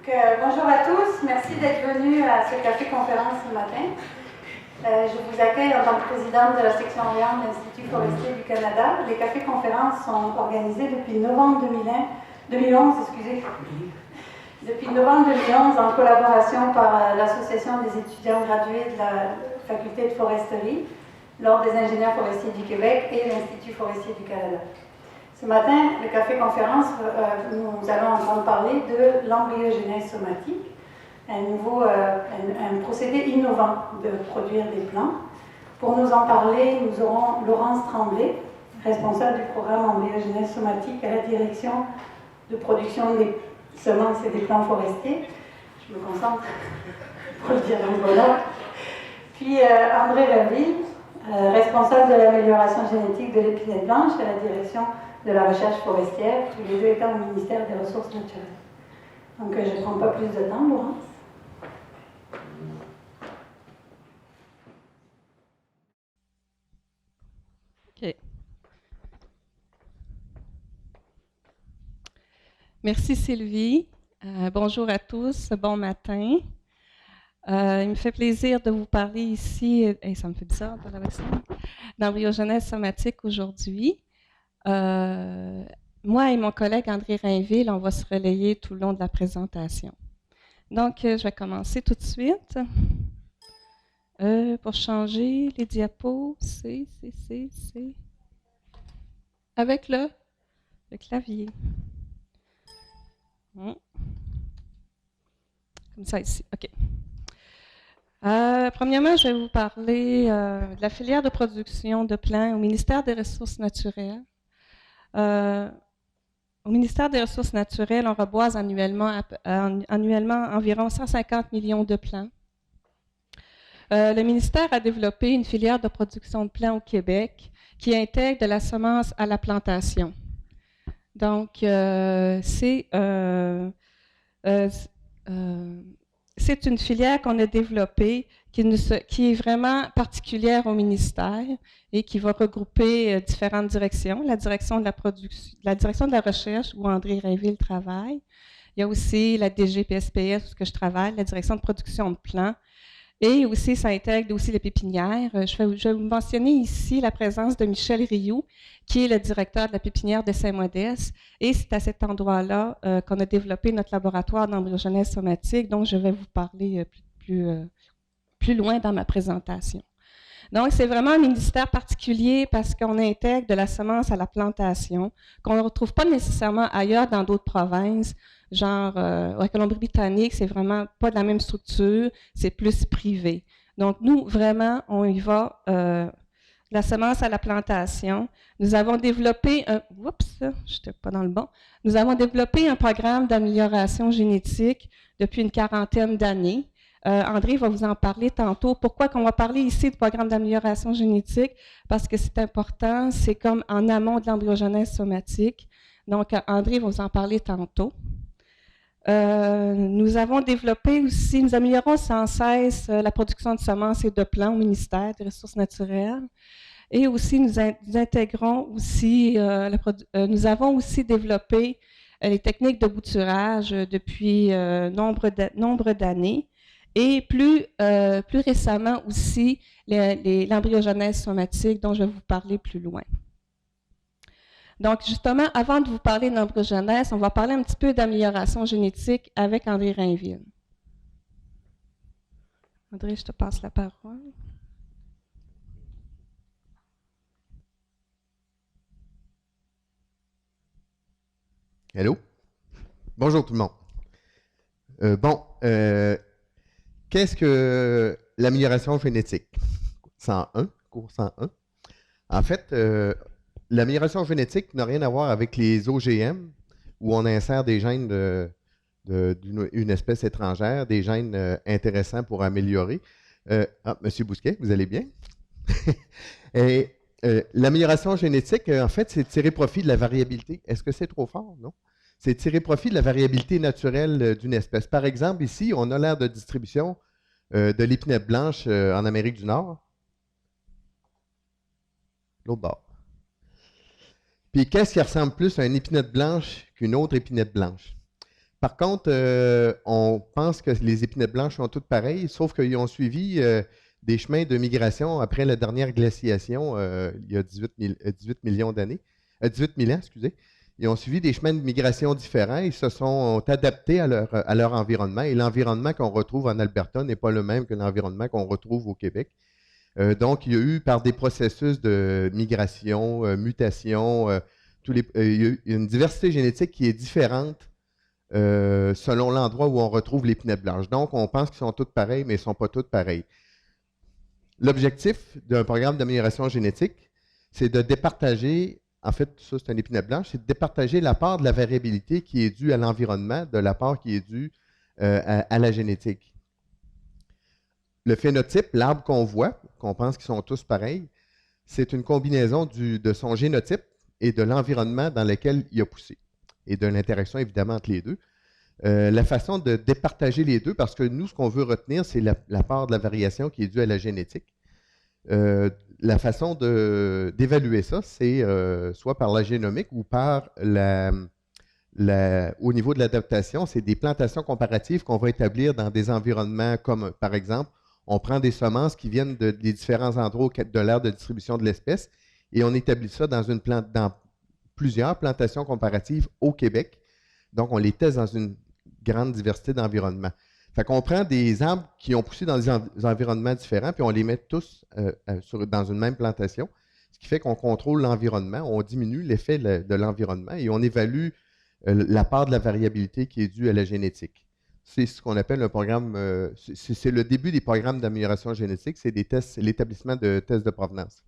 Bonjour à tous, merci d'être venus à ce café-conférence ce matin. Je vous accueille en tant que présidente de la section Orient de l'Institut forestier du Canada. Les cafés-conférences sont organisés depuis novembre 2011, depuis novembre 2011 en collaboration par l'Association des étudiants gradués de la Faculté de foresterie, l'Ordre des ingénieurs forestiers du Québec et l'Institut forestier du Canada. Ce matin, le café-conférence, nous allons entendre parler de l'embryogenèse somatique, un procédé innovant de produire des plants. Pour nous en parler, nous aurons Laurence Tremblay, responsable du programme embryogenèse somatique à la direction de production des semences et des plants forestiers. Je me concentre pour le dire en voilà. Puis André Raville, responsable de l'amélioration génétique de l'épinette blanche à la direction de la recherche forestière, tous les deux étant au ministère des Ressources naturelles. Donc, je ne prends pas plus de temps, Laurence. OK. Merci Sylvie. Bonjour à tous, bon matin. Il me fait plaisir de vous parler ici, ça me fait bizarre de parler avec ça, d'embryogenèse somatique aujourd'hui. Moi et mon collègue André Rainville, on va se relayer tout le long de la présentation. Donc, je vais commencer tout de suite. Pour changer les diapos, c'est. Avec le clavier. Comme ça ici, OK. Premièrement, je vais vous parler de la filière de production de plants au ministère des Ressources naturelles. Au ministère des Ressources naturelles, on reboise annuellement environ 150 millions de plants. Le ministère a développé une filière de production de plants au Québec qui intègre de la semence à la plantation. Donc, c'est une filière qu'on a développée qui est vraiment particulière au ministère et qui va regrouper différentes directions. La direction de la production, la direction de la recherche où André Rainville travaille. Il y a aussi la DGPSPS où je travaille, la direction de production de plants. Et aussi, ça intègre aussi les pépinières. Je vais vous mentionner ici la présence de Michel Rioux, qui est le directeur de la pépinière de Saint-Modeste. Et c'est à cet endroit-là qu'on a développé notre laboratoire d'embryogenèse somatique, dont je vais vous parler plus loin dans ma présentation. Donc, c'est vraiment un ministère particulier parce qu'on intègre de la semence à la plantation, qu'on ne retrouve pas nécessairement ailleurs dans d'autres provinces. Genre, la Colombie-Britannique, c'est vraiment pas de la même structure, c'est plus privé. Donc, nous, vraiment, on y va la semence à la plantation. Nous avons développé j'étais pas dans le bon. Nous avons développé un programme d'amélioration génétique depuis une quarantaine d'années. André va vous en parler tantôt. Pourquoi qu'on va parler ici du programme d'amélioration génétique? Parce que c'est important, c'est comme en amont de l'embryogenèse somatique. Donc, André va vous en parler tantôt. Nous avons développé aussi, nous améliorons sans cesse la production de semences et de plants au ministère des Ressources naturelles. Et aussi, nous intégrons aussi, nous avons aussi développé les techniques de bouturage depuis nombre d'années. Et plus récemment aussi, l'embryogenèse somatique dont je vais vous parler plus loin. Donc, justement, avant de vous parler de l'embryogenèse, on va parler un petit peu d'amélioration génétique avec André Rainville. André, je te passe la parole. Hello. Bonjour tout le monde. Qu'est-ce que l'amélioration génétique? 101, cours 101. En fait, l'amélioration génétique n'a rien à voir avec les OGM, où on insère des gènes d'une espèce étrangère, des gènes intéressants pour améliorer. Monsieur Bousquet, vous allez bien? Et l'amélioration génétique, en fait, c'est tirer profit de la variabilité. Est-ce que c'est trop fort? Non? C'est tirer profit de la variabilité naturelle d'une espèce. Par exemple, ici, on a l'aire de distribution de l'épinette blanche en Amérique du Nord. L'autre bord. Puis, qu'est-ce qui ressemble plus à une épinette blanche qu'une autre épinette blanche? Par contre, on pense que les épinettes blanches sont toutes pareilles, sauf qu'ils ont suivi des chemins de migration après la dernière glaciation, il y a 18 millions d'années, 18 000 ans, excusez. Ils ont suivi des chemins de migration différents. Ils se sont adaptés à leur environnement. Et l'environnement qu'on retrouve en Alberta n'est pas le même que l'environnement qu'on retrouve au Québec. Donc, il y a eu, par des processus de migration, mutation, il y a eu une diversité génétique qui est différente selon l'endroit où on retrouve l'épinette blanche. Donc, on pense qu'ils sont toutes pareilles, mais ils ne sont pas toutes pareilles. L'objectif d'un programme d'amélioration génétique, c'est de départager, en fait, ça c'est un épinette blanche, c'est de départager la part de la variabilité qui est due à l'environnement de la part qui est due à la génétique. Le phénotype, l'arbre qu'on voit, qu'on pense qu'ils sont tous pareils, c'est une combinaison de son génotype et de l'environnement dans lequel il a poussé, et de l'interaction évidemment entre les deux. La façon de départager les deux, parce que nous, ce qu'on veut retenir, c'est la part de la variation qui est due à la génétique. La façon d'évaluer ça, c'est soit par la génomique ou par au niveau de l'adaptation, c'est des plantations comparatives qu'on va établir dans des environnements communs. Par exemple, on prend des semences qui viennent des différents endroits de l'aire de distribution de l'espèce et on établit ça dans plusieurs plantations comparatives au Québec. Donc, on les teste dans une grande diversité d'environnements. Fait qu'on prend des arbres qui ont poussé dans des environnements différents, puis on les met tous dans une même plantation, ce qui fait qu'on contrôle l'environnement, on diminue l'effet de l'environnement et on évalue la part de la variabilité qui est due à la génétique. C'est ce qu'on appelle un programme, c'est le début des programmes d'amélioration génétique, c'est des tests, l'établissement de tests de provenance.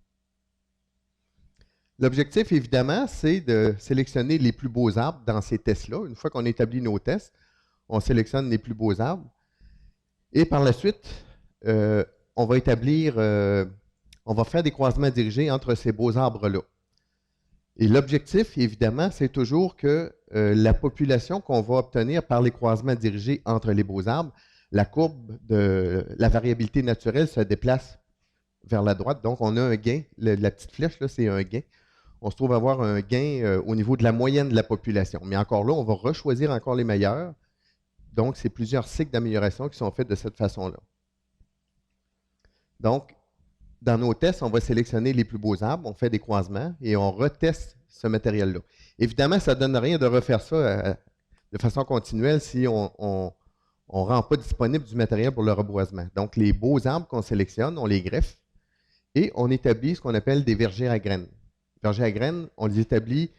L'objectif, évidemment, c'est de sélectionner les plus beaux arbres dans ces tests-là. Une fois qu'on établit nos tests, on sélectionne les plus beaux arbres. Et par la suite, on va faire des croisements dirigés entre ces beaux arbres-là. Et l'objectif, évidemment, c'est toujours que la population qu'on va obtenir par les croisements dirigés entre les beaux arbres, la courbe de la variabilité naturelle se déplace vers la droite. Donc, on a un gain. La petite flèche, là, c'est un gain. On se trouve avoir un gain au niveau de la moyenne de la population. Mais encore là, on va rechoisir encore les meilleurs. Donc, c'est plusieurs cycles d'amélioration qui sont faits de cette façon-là. Donc, dans nos tests, on va sélectionner les plus beaux arbres, on fait des croisements et on reteste ce matériel-là. Évidemment, ça ne donne rien de refaire ça de façon continuelle si on ne rend pas disponible du matériel pour le reboisement. Donc, les beaux arbres qu'on sélectionne, on les greffe et on établit ce qu'on appelle des vergers à graines. Vergers à graines, on les établit,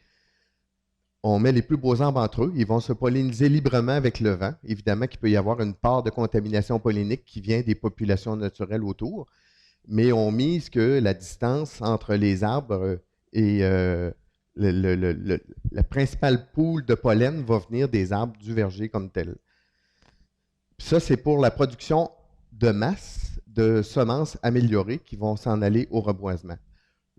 on met les plus beaux arbres entre eux, ils vont se polliniser librement avec le vent. Évidemment qu'il peut y avoir une part de contamination pollinique qui vient des populations naturelles autour, mais on mise que la distance entre les arbres et la principale poule de pollen va venir des arbres du verger comme tel. Puis ça, c'est pour la production de masse de semences améliorées qui vont s'en aller au reboisement.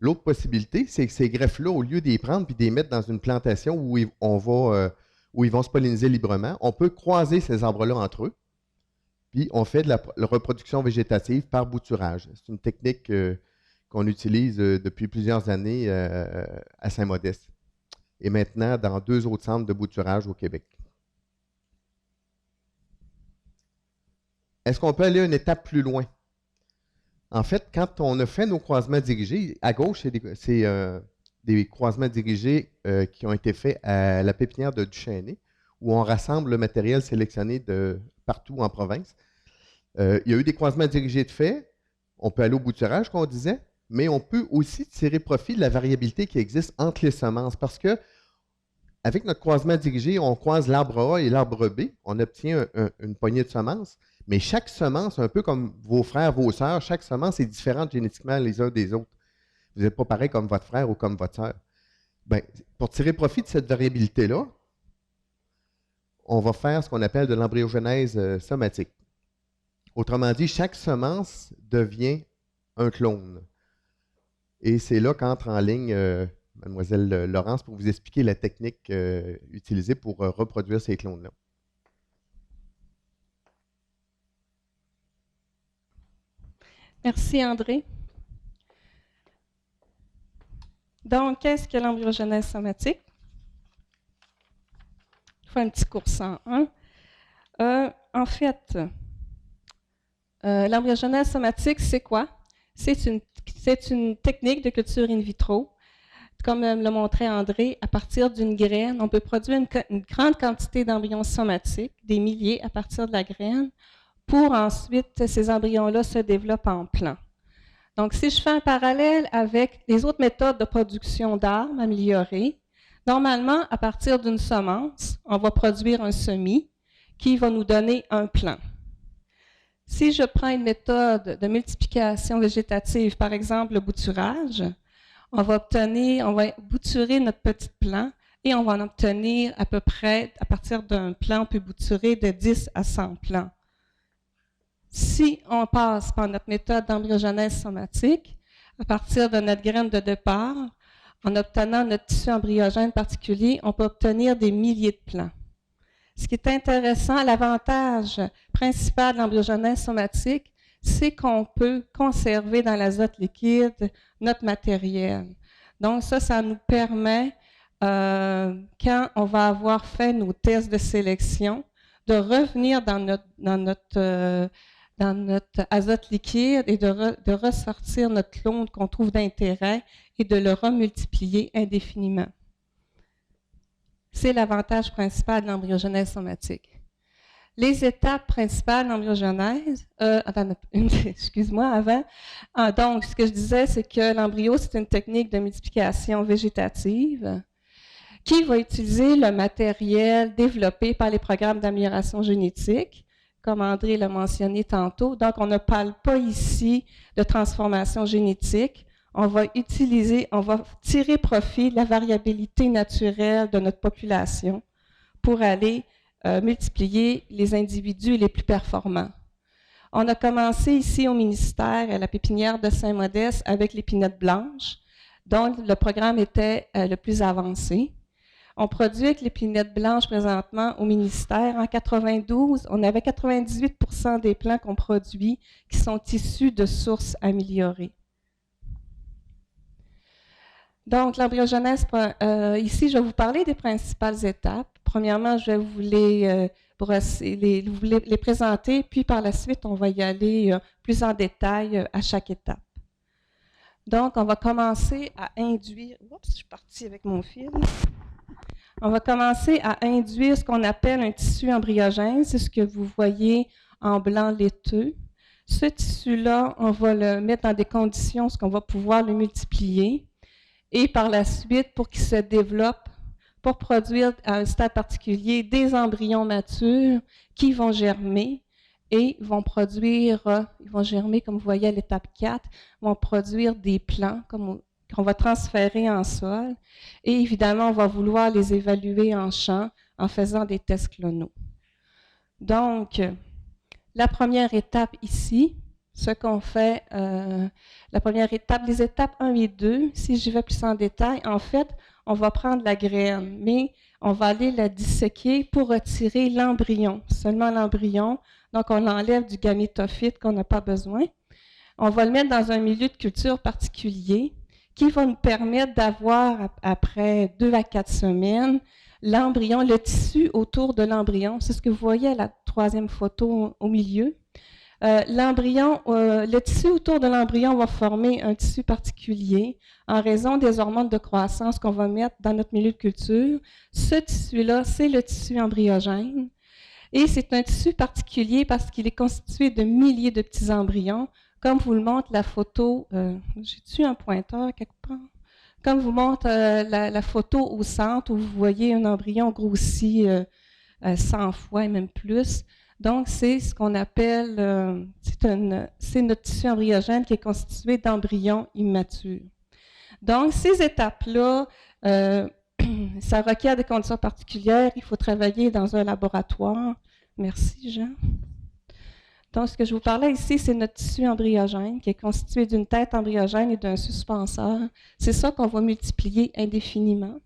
L'autre possibilité, c'est que ces greffes-là, au lieu d'y prendre puis de les mettre dans une plantation où ils vont se polliniser librement, on peut croiser ces arbres-là entre eux, puis on fait de la reproduction végétative par bouturage. C'est une technique qu'on utilise depuis plusieurs années à Saint-Modeste et maintenant dans 2 autres centres de bouturage au Québec. Est-ce qu'on peut aller une étape plus loin? En fait, quand on a fait nos croisements dirigés, à gauche, c'est des croisements dirigés qui ont été faits à la pépinière de Duchesnay, où on rassemble le matériel sélectionné de partout en province. Il y a eu des croisements dirigés de fait. On peut aller au bouturage, comme on disait, mais on peut aussi tirer profit de la variabilité qui existe entre les semences, parce que avec notre croisement dirigé, on croise l'arbre A et l'arbre B, on obtient une poignée de semences. Mais chaque semence, un peu comme vos frères, vos sœurs, chaque semence est différente génétiquement les uns des autres. Vous n'êtes pas pareil comme votre frère ou comme votre sœur. Bien, pour tirer profit de cette variabilité-là, on va faire ce qu'on appelle de l'embryogenèse somatique. Autrement dit, chaque semence devient un clone. Et c'est là qu'entre en ligne Mademoiselle Laurence pour vous expliquer la technique utilisée pour reproduire ces clones-là. Merci, André. Donc, qu'est-ce que l'embryogenèse somatique? Il faire un petit cours 101. En fait, l'embryogenèse somatique, c'est quoi? C'est une technique de culture in vitro. Comme le montrait André, à partir d'une graine, on peut produire une grande quantité d'embryons somatiques, des milliers à partir de la graine, pour ensuite, ces embryons-là se développent en plants. Donc, si je fais un parallèle avec les autres méthodes de production d'armes améliorées, normalement, à partir d'une semence, on va produire un semis qui va nous donner un plant. Si je prends une méthode de multiplication végétative, par exemple le bouturage, on va bouturer notre petit plant et on va en obtenir à peu près, à partir d'un plant, on peut bouturer de 10 à 100 plants. Si on passe par notre méthode d'embryogenèse somatique, à partir de notre graine de départ, en obtenant notre tissu embryogène particulier, on peut obtenir des milliers de plants. Ce qui est intéressant, l'avantage principal de l'embryogenèse somatique, c'est qu'on peut conserver dans l'azote liquide notre matériel. Donc ça nous permet, quand on va avoir fait nos tests de sélection, de revenir dans notre azote liquide et de ressortir notre clone qu'on trouve d'intérêt et de le remultiplier indéfiniment. C'est l'avantage principal de l'embryogenèse somatique. Les étapes principales de l'embryogenèse, excuse-moi, avant. Donc, ce que je disais, c'est que l'embryo, c'est une technique de multiplication végétative qui va utiliser le matériel développé par les programmes d'amélioration génétique, comme André l'a mentionné tantôt. Donc, on ne parle pas ici de transformation génétique. On va tirer profit de la variabilité naturelle de notre population pour aller multiplier les individus les plus performants. On a commencé ici au ministère, à la pépinière de Saint-Modeste, avec l'épinette blanche, dont le programme était le plus avancé. On produit avec l'épinette blanche présentement au ministère. En 92, on avait 98% des plants qu'on produit qui sont issus de sources améliorées. Donc, l'embryogenèse, ici, je vais vous parler des principales étapes. Premièrement, je vais vous les présenter, puis par la suite, on va y aller plus en détail à chaque étape. Donc, on va commencer à induire... Oups, je suis partie avec mon fil. On va commencer à induire ce qu'on appelle un tissu embryogène. C'est ce que vous voyez en blanc laiteux. Ce tissu-là, on va le mettre dans des conditions où on va pouvoir le multiplier. Et par la suite, pour qu'il se développe, pour produire à un stade particulier des embryons matures qui vont germer et vont germer, comme vous voyez à l'étape 4, vont produire des plants qu'on va transférer en sol. Et évidemment, on va vouloir les évaluer en champ en faisant des tests clonaux. Donc, la première étape ici, ce qu'on fait, la première étape, les étapes 1 et 2, si j'y vais plus en détail, en fait, on va prendre la graine, mais on va aller la disséquer pour retirer l'embryon, seulement l'embryon. Donc, on l'enlève du gamétophyte qu'on n'a pas besoin. On va le mettre dans un milieu de culture particulier qui va nous permettre d'avoir, après 2 à 4 semaines, l'embryon, le tissu autour de l'embryon. C'est ce que vous voyez à la troisième photo au milieu. Le tissu autour de l'embryon va former un tissu particulier en raison des hormones de croissance qu'on va mettre dans notre milieu de culture. Ce tissu-là, c'est le tissu embryogène. Et c'est un tissu particulier parce qu'il est constitué de milliers de petits embryons. Comme vous le montre la photo, j'ai-tu un pointeur quelque part? Comme vous montre la photo au centre où vous voyez un embryon grossi 100 fois et même plus. Donc, c'est ce qu'on appelle, c'est notre tissu embryogène qui est constitué d'embryons immatures. Donc, ces étapes-là, ça requiert des conditions particulières. Il faut travailler dans un laboratoire. Merci, Jean. Donc, ce que je vous parlais ici, c'est notre tissu embryogène qui est constitué d'une tête embryogène et d'un suspenseur. C'est ça qu'on va multiplier indéfiniment.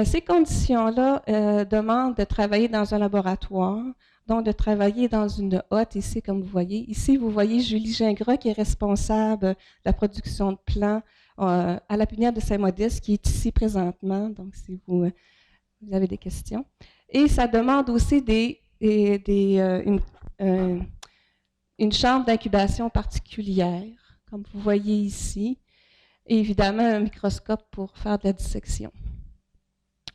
Ces conditions-là demandent de travailler dans un laboratoire, donc de travailler dans une hotte ici, comme vous voyez. Ici, vous voyez Julie Gingras qui est responsable de la production de plants à la pépinière de Saint-Modeste, qui est ici présentement, donc si vous avez des questions. Et ça demande aussi une chambre d'incubation particulière, comme vous voyez ici, et évidemment un microscope pour faire de la dissection.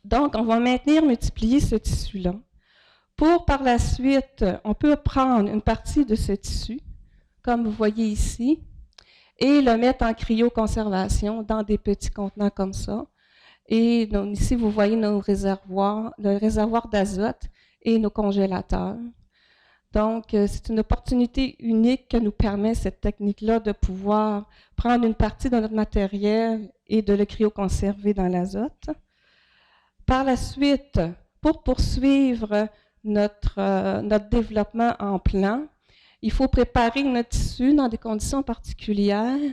Donc, on va multiplier ce tissu-là. Pour par la suite, on peut prendre une partie de ce tissu, comme vous voyez ici, et le mettre en cryoconservation dans des petits contenants comme ça. Et donc, ici, vous voyez nos réservoirs, le réservoir d'azote et nos congélateurs. Donc, c'est une opportunité unique que nous permet cette technique-là de pouvoir prendre une partie de notre matériel et de le cryoconserver dans l'azote. Par la suite, pour poursuivre notre développement en plant, il faut préparer notre tissu dans des conditions particulières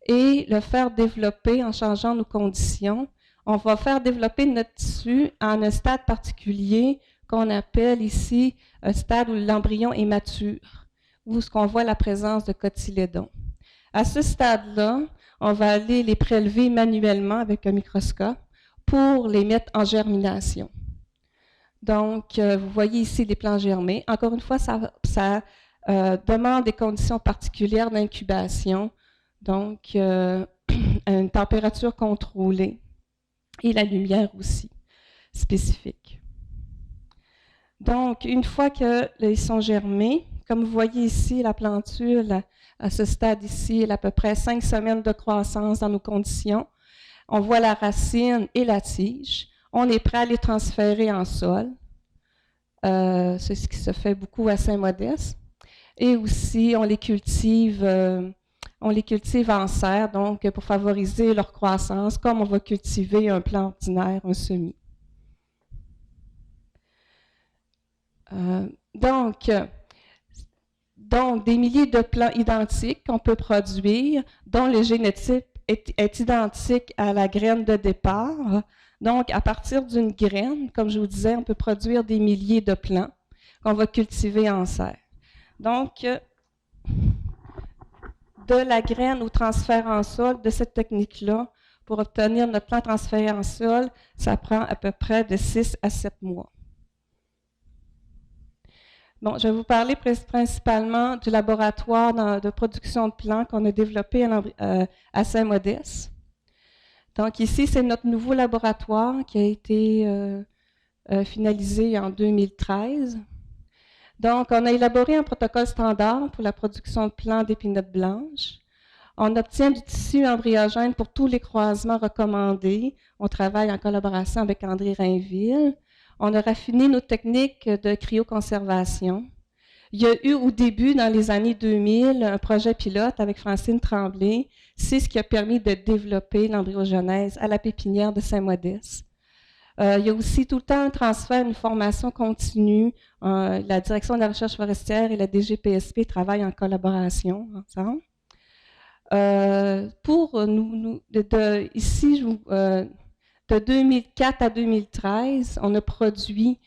et le faire développer en changeant nos conditions. On va faire développer notre tissu en un stade particulier qu'on appelle ici un stade où l'embryon est mature, où on voit la présence de cotylédons. À ce stade-là, on va aller les prélever manuellement avec un microscope pour les mettre en germination. Donc, vous voyez ici les plants germés. Encore une fois, ça demande des conditions particulières d'incubation, donc une température contrôlée et la lumière aussi spécifique. Donc, une fois qu'ils sont germés, comme vous voyez ici, la plantule, à ce stade ici, elle a à peu près 5 semaines de croissance dans nos conditions. On voit la racine et la tige. On est prêt à les transférer en sol. C'est ce qui se fait beaucoup à Saint-Modeste. Et aussi, on les cultive en serre, donc pour favoriser leur croissance, comme on va cultiver un plant ordinaire, un semis. Donc, des milliers de plants identiques qu'on peut produire, dont le génotype est identique à la graine de départ. Donc, à partir d'une graine, comme je vous disais, on peut produire des milliers de plants qu'on va cultiver en serre. Donc, de la graine au transfert en sol, de cette technique-là, pour obtenir notre plant transféré en sol, ça prend à peu près de 6 à 7 mois. Bon, je vais vous parler principalement du laboratoire de production de plants qu'on a développé à Saint-Modeste. Donc ici, c'est notre nouveau laboratoire qui a été finalisé en 2013. Donc, on a élaboré un protocole standard pour la production de plants d'épinotes blanches. On obtient du tissu embryogène pour tous les croisements recommandés. On travaille en collaboration avec André Rainville. On a raffiné nos techniques de cryoconservation. Il y a eu au début, dans les années 2000, un projet pilote avec Francine Tremblay. C'est ce qui a permis de développer l'embryogenèse à la pépinière de Saint-Modeste. Il y a aussi tout le temps un transfert, une formation continue. La Direction de la recherche forestière et la DGPSP travaillent en collaboration ensemble. Ici, de 2004 à 2013, on a produit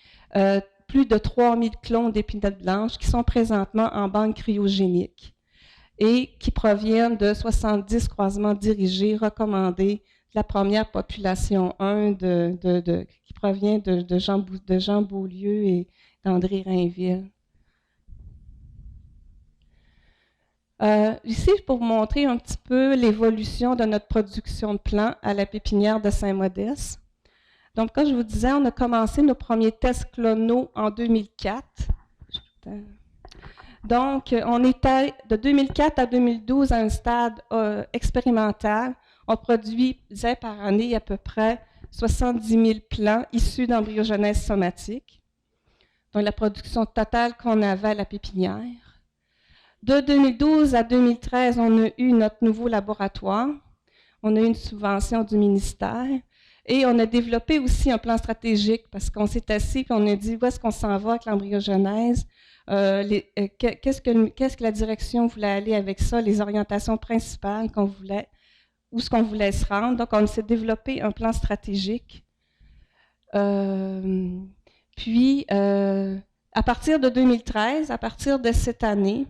plus de 3000 clones d'épinotes blanches qui sont présentement en banque cryogénique et qui proviennent de 70 croisements dirigés, recommandés, de la première population 1 qui provient de Jean Beaulieu et d'André Rainville. Ici, pour vous montrer un petit peu l'évolution de notre production de plants à la pépinière de Saint-Modeste. Donc, comme je vous disais, on a commencé nos premiers tests clonaux en 2004. Donc, on était de 2004 à 2012 à un stade expérimental. On produisait par année à peu près 70 000 plants issus d'embryogenèse somatique. Donc, la production totale qu'on avait à la pépinière. De 2012 à 2013, on a eu notre nouveau laboratoire. On a eu une subvention du ministère. Et on a développé aussi un plan stratégique parce qu'on s'est assis et on a dit où est-ce qu'on s'en va avec l'embryogenèse, qu'est-ce que la direction voulait aller avec ça, les orientations principales qu'on voulait, où est-ce qu'on voulait se rendre. Donc, on s'est développé un plan stratégique. Puis, à partir de 2013, à partir de cette année,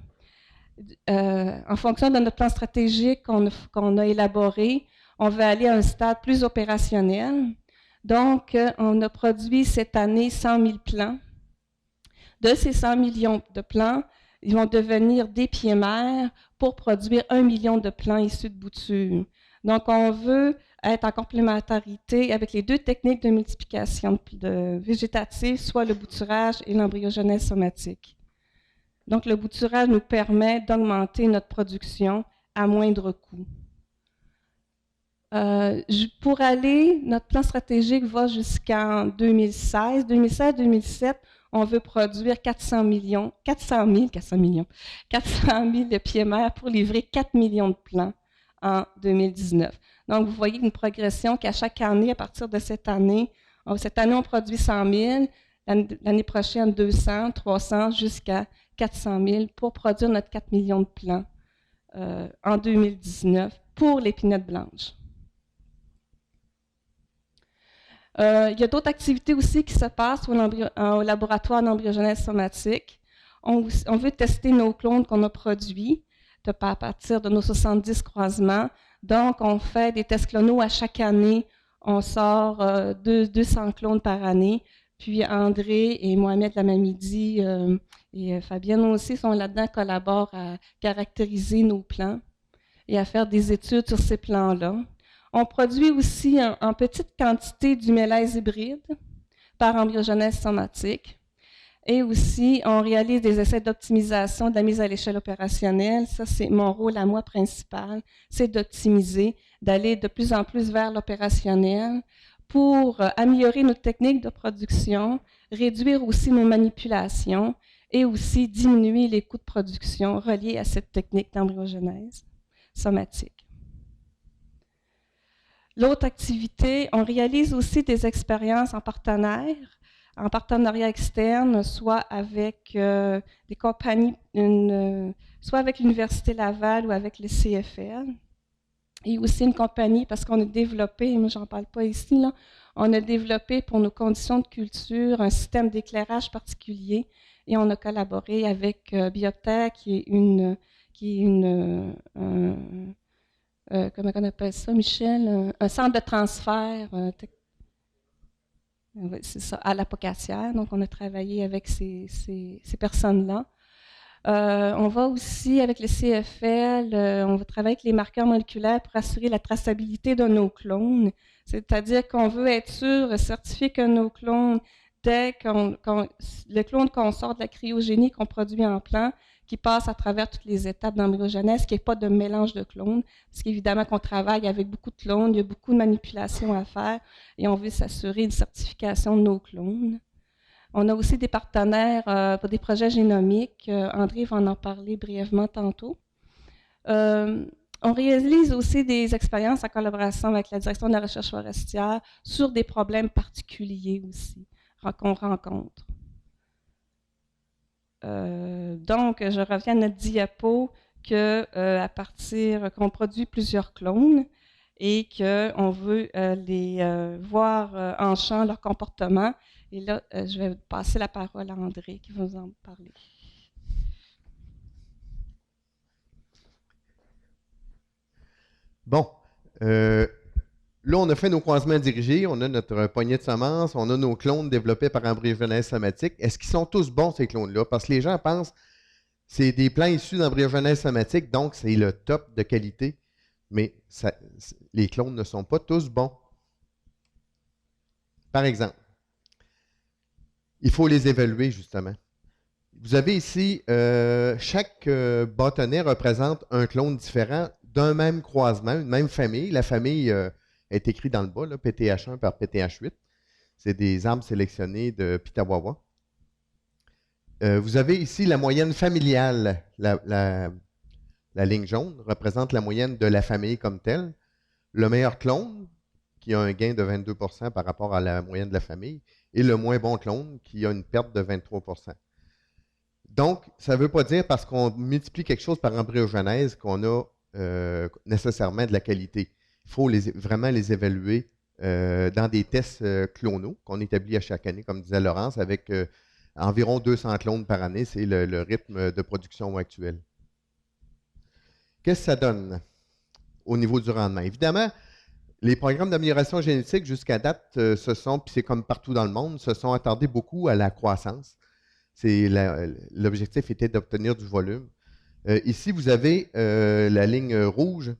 en fonction de notre plan stratégique qu'on a élaboré, on veut aller à un stade plus opérationnel. Donc, on a produit cette année 100 000 plants. De ces 100 millions de plants, ils vont devenir des pieds-mères pour produire 1 million de plants issus de boutures. Donc, on veut être en complémentarité avec les deux techniques de multiplication végétative, soit le bouturage et l'embryogenèse somatique. Donc, le bouturage nous permet d'augmenter notre production à moindre coût. Notre plan stratégique va jusqu'en 2016. 2016-2007, on veut produire 400 000 pieds-mères pour livrer 4 millions de plants en 2019. Donc, vous voyez une progression qu'à chaque année, à partir de cette année, on produit 100 000, l'année prochaine 200, 300, jusqu'à 400 000 pour produire notre 4 millions de plants en 2019 pour l'épinette blanche. Il y a d'autres activités aussi qui se passent au laboratoire d'embryogenèse somatique. On veut tester nos clones qu'on a produits à partir de nos 70 croisements. Donc, on fait des tests clonaux à chaque année. On sort 200 clones par année. Puis André et Mohamed Lamamidi et Fabienne aussi sont là-dedans, collaborent à caractériser nos plants et à faire des études sur ces plants-là. On produit aussi en petite quantité du mélèze hybride par embryogenèse somatique. Et aussi, on réalise des essais d'optimisation de la mise à l'échelle opérationnelle. Ça, c'est mon rôle à moi principal, c'est d'optimiser, d'aller de plus en plus vers l'opérationnel pour améliorer nos techniques de production, réduire aussi nos manipulations et aussi diminuer les coûts de production reliés à cette technique d'embryogenèse somatique. L'autre activité, on réalise aussi des expériences en partenariat externe, soit avec des compagnies, soit avec l'Université Laval ou avec le CFL. Et aussi une compagnie, parce qu'on a développé, moi j'en parle pas ici, là, on a développé pour nos conditions de culture un système d'éclairage particulier et on a collaboré avec Bioptère, qui est comment on appelle ça, Michel? Un centre de transfert, c'est ça, à l'Apocatière. Donc, on a travaillé avec ces personnes-là. On va aussi, avec le CFL, on va travailler avec les marqueurs moléculaires pour assurer la traçabilité de nos clones. C'est-à-dire qu'on veut être sûr, certifier que nos clones, le clone qu'on sort de la cryogénie, qu'on produit en plant, qui passe à travers toutes les étapes d'embryogenèse, qu'il n'y ait pas de mélange de clones, parce qu'évidemment qu'on travaille avec beaucoup de clones, il y a beaucoup de manipulations à faire, et on veut s'assurer une certification de nos clones. On a aussi des partenaires pour des projets génomiques. André va en parler brièvement tantôt. On réalise aussi des expériences en collaboration avec la direction de la recherche forestière sur des problèmes particuliers aussi qu'on rencontre. Donc, je reviens à notre diapo qu'on produit plusieurs clones et qu'on veut les voir en champ, leur comportement. Et là, je vais passer la parole à André qui va vous en parler. Bon, là, on a fait nos croisements dirigés, on a notre poignée de semences, on a nos clones développés par embryogenèse somatique. Est-ce qu'ils sont tous bons, ces clones-là? Parce que les gens pensent que c'est des plants issus d'embryogenèse somatique, donc c'est le top de qualité. Mais les clones ne sont pas tous bons. Par exemple, il faut les évaluer, justement. Vous avez ici, chaque bâtonnet représente un clone différent d'un même croisement, une même famille. La famille est écrite dans le bas, là, PTH1 par PTH8. C'est des arbres sélectionnés de Pitawawa. Vous avez ici la moyenne familiale. La ligne jaune représente la moyenne de la famille comme telle. Le meilleur clone, qui a un gain de 22% par rapport à la moyenne de la famille, et le moins bon clone, qui a une perte de 23%. Donc, ça ne veut pas dire parce qu'on multiplie quelque chose par embryogenèse qu'on a nécessairement de la qualité. Il faut vraiment les évaluer dans des tests clonaux qu'on établit à chaque année, comme disait Laurence, avec environ 200 clones par année. C'est le rythme de production actuel. Qu'est-ce que ça donne au niveau du rendement? Évidemment, Les programmes d'amélioration génétique jusqu'à date puis c'est comme partout dans le monde, se sont attardés beaucoup à la croissance. L'objectif était d'obtenir du volume. Ici, vous avez la ligne rouge,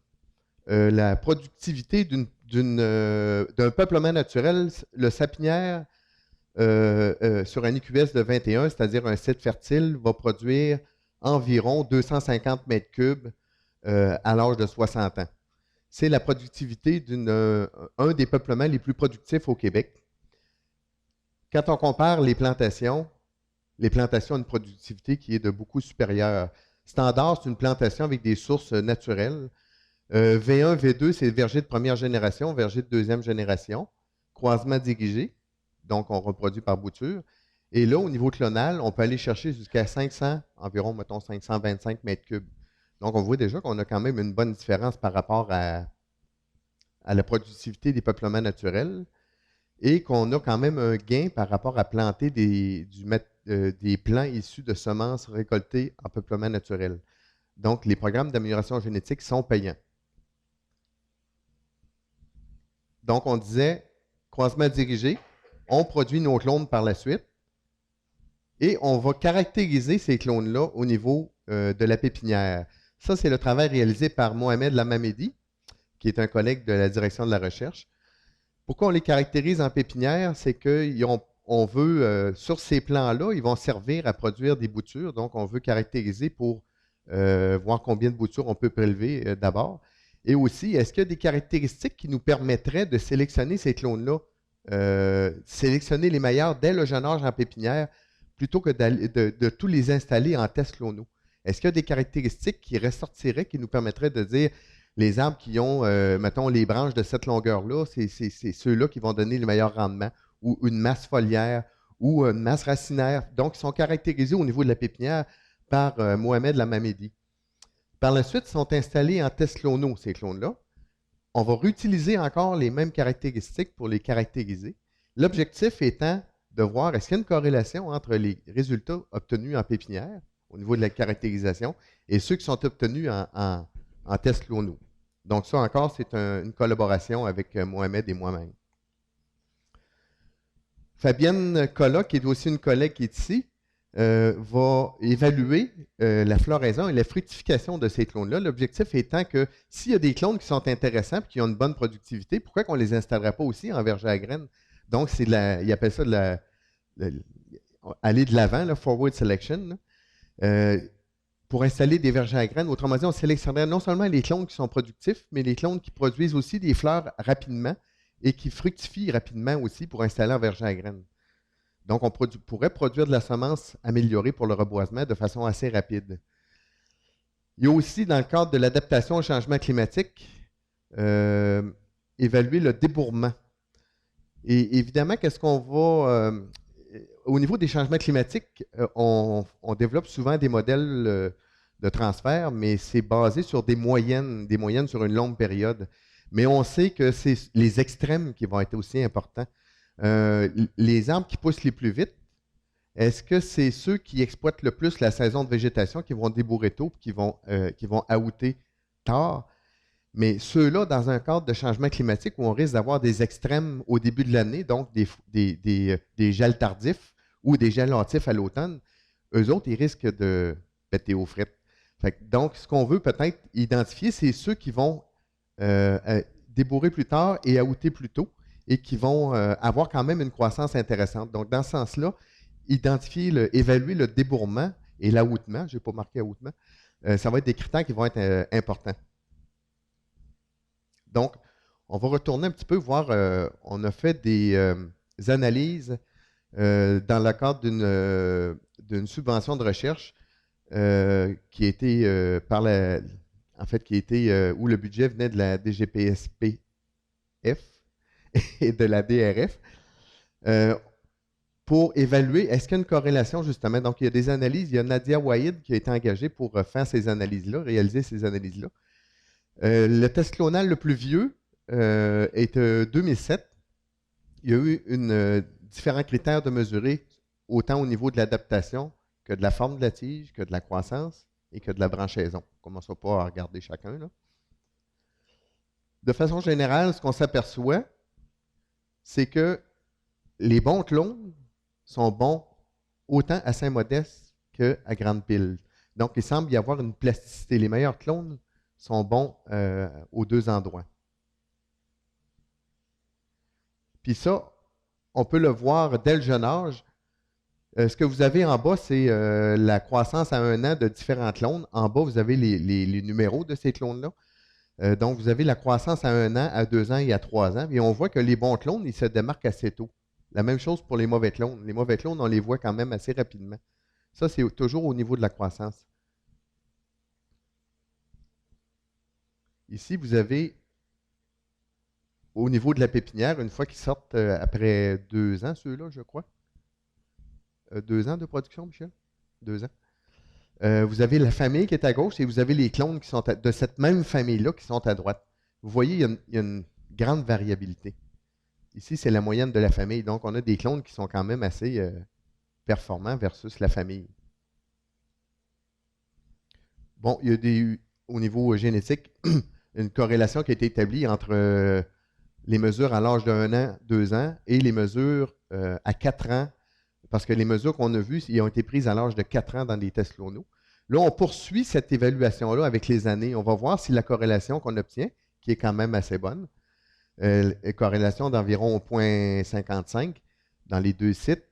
la productivité d'un peuplement naturel, le sapinière, sur un IQS de 21, c'est-à-dire un site fertile, va produire environ 250 mètres cubes à l'âge de 60 ans. C'est la productivité un des peuplements les plus productifs au Québec. Quand on compare les plantations ont une productivité qui est de beaucoup supérieure. Standard, c'est une plantation avec des sources naturelles. V1, V2, c'est verger de première génération, verger de deuxième génération, croisement dirigé, donc on reproduit par bouture. Et là, au niveau clonal, on peut aller chercher jusqu'à 500, environ, mettons, 525 mètres cubes. Donc, on voit déjà qu'on a quand même une bonne différence par rapport à la productivité des peuplements naturels et qu'on a quand même un gain par rapport à planter des plants issus de semences récoltées en peuplement naturel. Donc, les programmes d'amélioration génétique sont payants. Donc, on disait, croisement dirigé, on produit nos clones par la suite et on va caractériser ces clones-là au niveau de la pépinière. Ça, c'est le travail réalisé par Mohamed Lamamedi, qui est un collègue de la direction de la recherche. Pourquoi on les caractérise en pépinière? C'est qu'on veut, sur ces plants-là, ils vont servir à produire des boutures. Donc, on veut caractériser pour voir combien de boutures on peut prélever d'abord. Et aussi, est-ce qu'il y a des caractéristiques qui nous permettraient de sélectionner ces clones-là, sélectionner les meilleurs dès le jeune âge en pépinière, plutôt que de tous les installer en tests clonaux? Est-ce qu'il y a des caractéristiques qui ressortiraient, qui nous permettraient de dire les arbres qui ont, mettons, les branches de cette longueur-là, c'est ceux-là qui vont donner le meilleur rendement, ou une masse foliaire, ou une masse racinaire. Donc, ils sont caractérisés au niveau de la pépinière par Mohamed Lamamedi. Par la suite, ils sont installés en tests clonaux, ces clones-là. On va réutiliser encore les mêmes caractéristiques pour les caractériser. L'objectif étant de voir est-ce qu'il y a une corrélation entre les résultats obtenus en pépinière, au niveau de la caractérisation, et ceux qui sont obtenus en tests clonaux. Donc ça encore, c'est une collaboration avec Mohamed et moi-même. Fabienne Collat, qui est aussi une collègue qui est ici, va évaluer la floraison et la fructification de ces clones-là. L'objectif étant que s'il y a des clones qui sont intéressants et qui ont une bonne productivité, pourquoi qu'on ne les installerait pas aussi en verger à graines? Donc, ils appellent ça aller de l'avant, forward selection. Pour installer des vergers à graines, autrement dit, on sélectionnerait non seulement les clones qui sont productifs, mais les clones qui produisent aussi des fleurs rapidement et qui fructifient rapidement aussi pour installer en verger à graines. Donc, on pourrait produire de la semence améliorée pour le reboisement de façon assez rapide. Il y a aussi, dans le cadre de l'adaptation au changement climatique, évaluer le débourrement. Et évidemment, qu'est-ce qu'on va... au niveau des changements climatiques, on développe souvent des modèles de transfert, mais c'est basé sur des moyennes sur une longue période. Mais on sait que c'est les extrêmes qui vont être aussi importants. Les arbres qui poussent les plus vite, est-ce que c'est ceux qui exploitent le plus la saison de végétation qui vont débourrer tôt et qui vont outer tard? Mais ceux-là, dans un cadre de changement climatique où on risque d'avoir des extrêmes au début de l'année, donc des gels tardifs ou des gels hâtifs à l'automne, eux autres, ils risquent de péter aux frites. Donc, ce qu'on veut peut-être identifier, c'est ceux qui vont débourrer plus tard et outer plus tôt et qui vont avoir quand même une croissance intéressante. Donc, dans ce sens-là, évaluer le débourrement et l'outement, je n'ai pas marqué outement, ça va être des critères qui vont être importants. Donc, on va retourner un petit peu voir, on a fait des analyses dans le cadre d'une subvention de recherche qui a été où le budget venait de la DGPSPF et de la DRF pour évaluer, est-ce qu'il y a une corrélation justement? Donc, il y a des analyses, il y a Nadia Waïd qui a été engagée pour faire ces analyses-là, réaliser ces analyses-là. Le test clonal le plus vieux est 2007. Il y a eu différents critères de mesurer, autant au niveau de l'adaptation que de la forme de la tige, que de la croissance et que de la branchaison. On ne commencera pas à regarder chacun, là. de façon générale, ce qu'on s'aperçoit, c'est que les bons clones sont bons autant à Saint-Modeste qu'à Grande-Pile. Donc, il semble y avoir une plasticité. Les meilleurs clones sont bons aux deux endroits. Puis ça, on peut le voir dès le jeune âge. Ce que vous avez en bas, c'est la croissance à 1 an de différents clones. En bas, vous avez les numéros de ces clones-là. Donc, vous avez la croissance à 1 an, à 2 ans et à 3 ans. Et on voit que les bons clones, ils se démarquent assez tôt. La même chose pour les mauvais clones. Les mauvais clones, on les voit quand même assez rapidement. Ça, c'est toujours au niveau de la croissance. Ici, vous avez, au niveau de la pépinière, une fois qu'ils sortent après 2 ans, ceux-là, je crois. 2 ans de production, Michel? 2 ans. Vous avez la famille qui est à gauche et vous avez les clones qui sont de cette même famille-là qui sont à droite. Vous voyez, il y a une grande variabilité. Ici, c'est la moyenne de la famille. Donc, on a des clones qui sont quand même assez performants versus la famille. Bon, il y a au niveau génétique, une corrélation qui a été établie entre les mesures à l'âge d'1 an, 2 ans et les mesures à 4 ans, parce que les mesures qu'on a vues, ils ont été prises à l'âge de 4 ans dans des tests clonaux. Là, on poursuit cette évaluation-là avec les années. On va voir si la corrélation qu'on obtient, qui est quand même assez bonne, corrélation d'environ 0,55 dans les deux sites,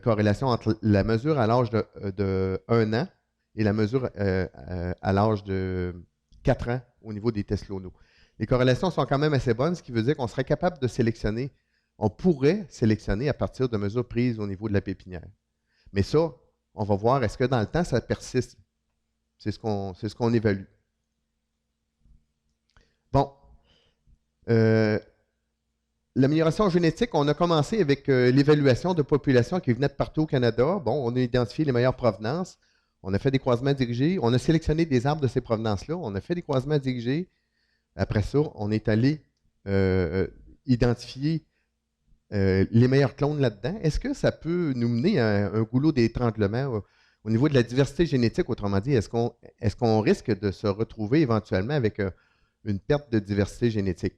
corrélation entre la mesure à l'âge de 1 an et la mesure à l'âge de 4 ans au niveau des tests clonaux. Les corrélations sont quand même assez bonnes, ce qui veut dire qu'on serait capable de sélectionner, on pourrait sélectionner à partir de mesures prises au niveau de la pépinière. Mais ça, on va voir, est-ce que dans le temps, ça persiste? C'est ce qu'on évalue. Bon. L'amélioration génétique, on a commencé avec l'évaluation de populations qui venaient de partout au Canada. Bon, on a identifié les meilleures provenances. On a fait des croisements dirigés. On a sélectionné des arbres de ces provenances-là. On a fait des croisements dirigés. Après ça, on est allé identifier les meilleurs clones là-dedans. Est-ce que ça peut nous mener à un goulot d'étranglement au niveau de la diversité génétique? Autrement dit, est-ce qu'on risque de se retrouver éventuellement avec une perte de diversité génétique?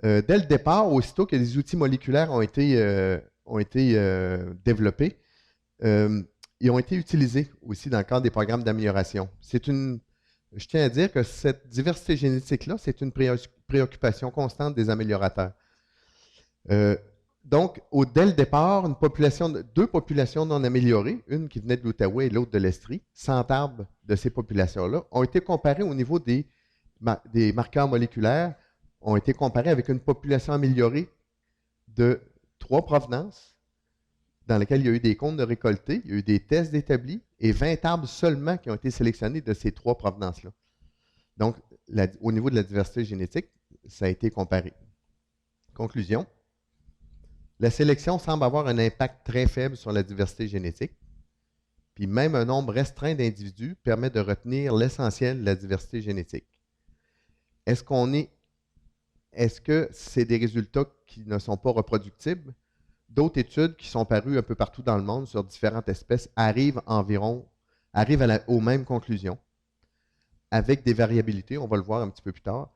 Dès le départ, aussitôt que les outils moléculaires ont été développés, ils ont été utilisés aussi dans le cadre des programmes d'amélioration. Je tiens à dire que cette diversité génétique-là, c'est une préoccupation constante des améliorateurs. Donc, dès le départ, deux populations non améliorées, une qui venait de l'Outaouais et l'autre de l'Estrie, 100 arbres de ces populations-là, ont été comparés au niveau des marqueurs moléculaires, ont été comparés avec une population améliorée de 3 provenances, dans lesquelles il y a eu des comptes de récoltés, il y a eu des tests d'établis, et 20 arbres seulement qui ont été sélectionnés de ces 3 provenances-là. Donc, au niveau de la diversité génétique, ça a été comparé. Conclusion. La sélection semble avoir un impact très faible sur la diversité génétique, puis même un nombre restreint d'individus permet de retenir l'essentiel de la diversité génétique. Est-ce que c'est des résultats qui ne sont pas reproductibles? D'autres études qui sont parues un peu partout dans le monde sur différentes espèces arrivent aux mêmes conclusions, avec des variabilités, on va le voir un petit peu plus tard.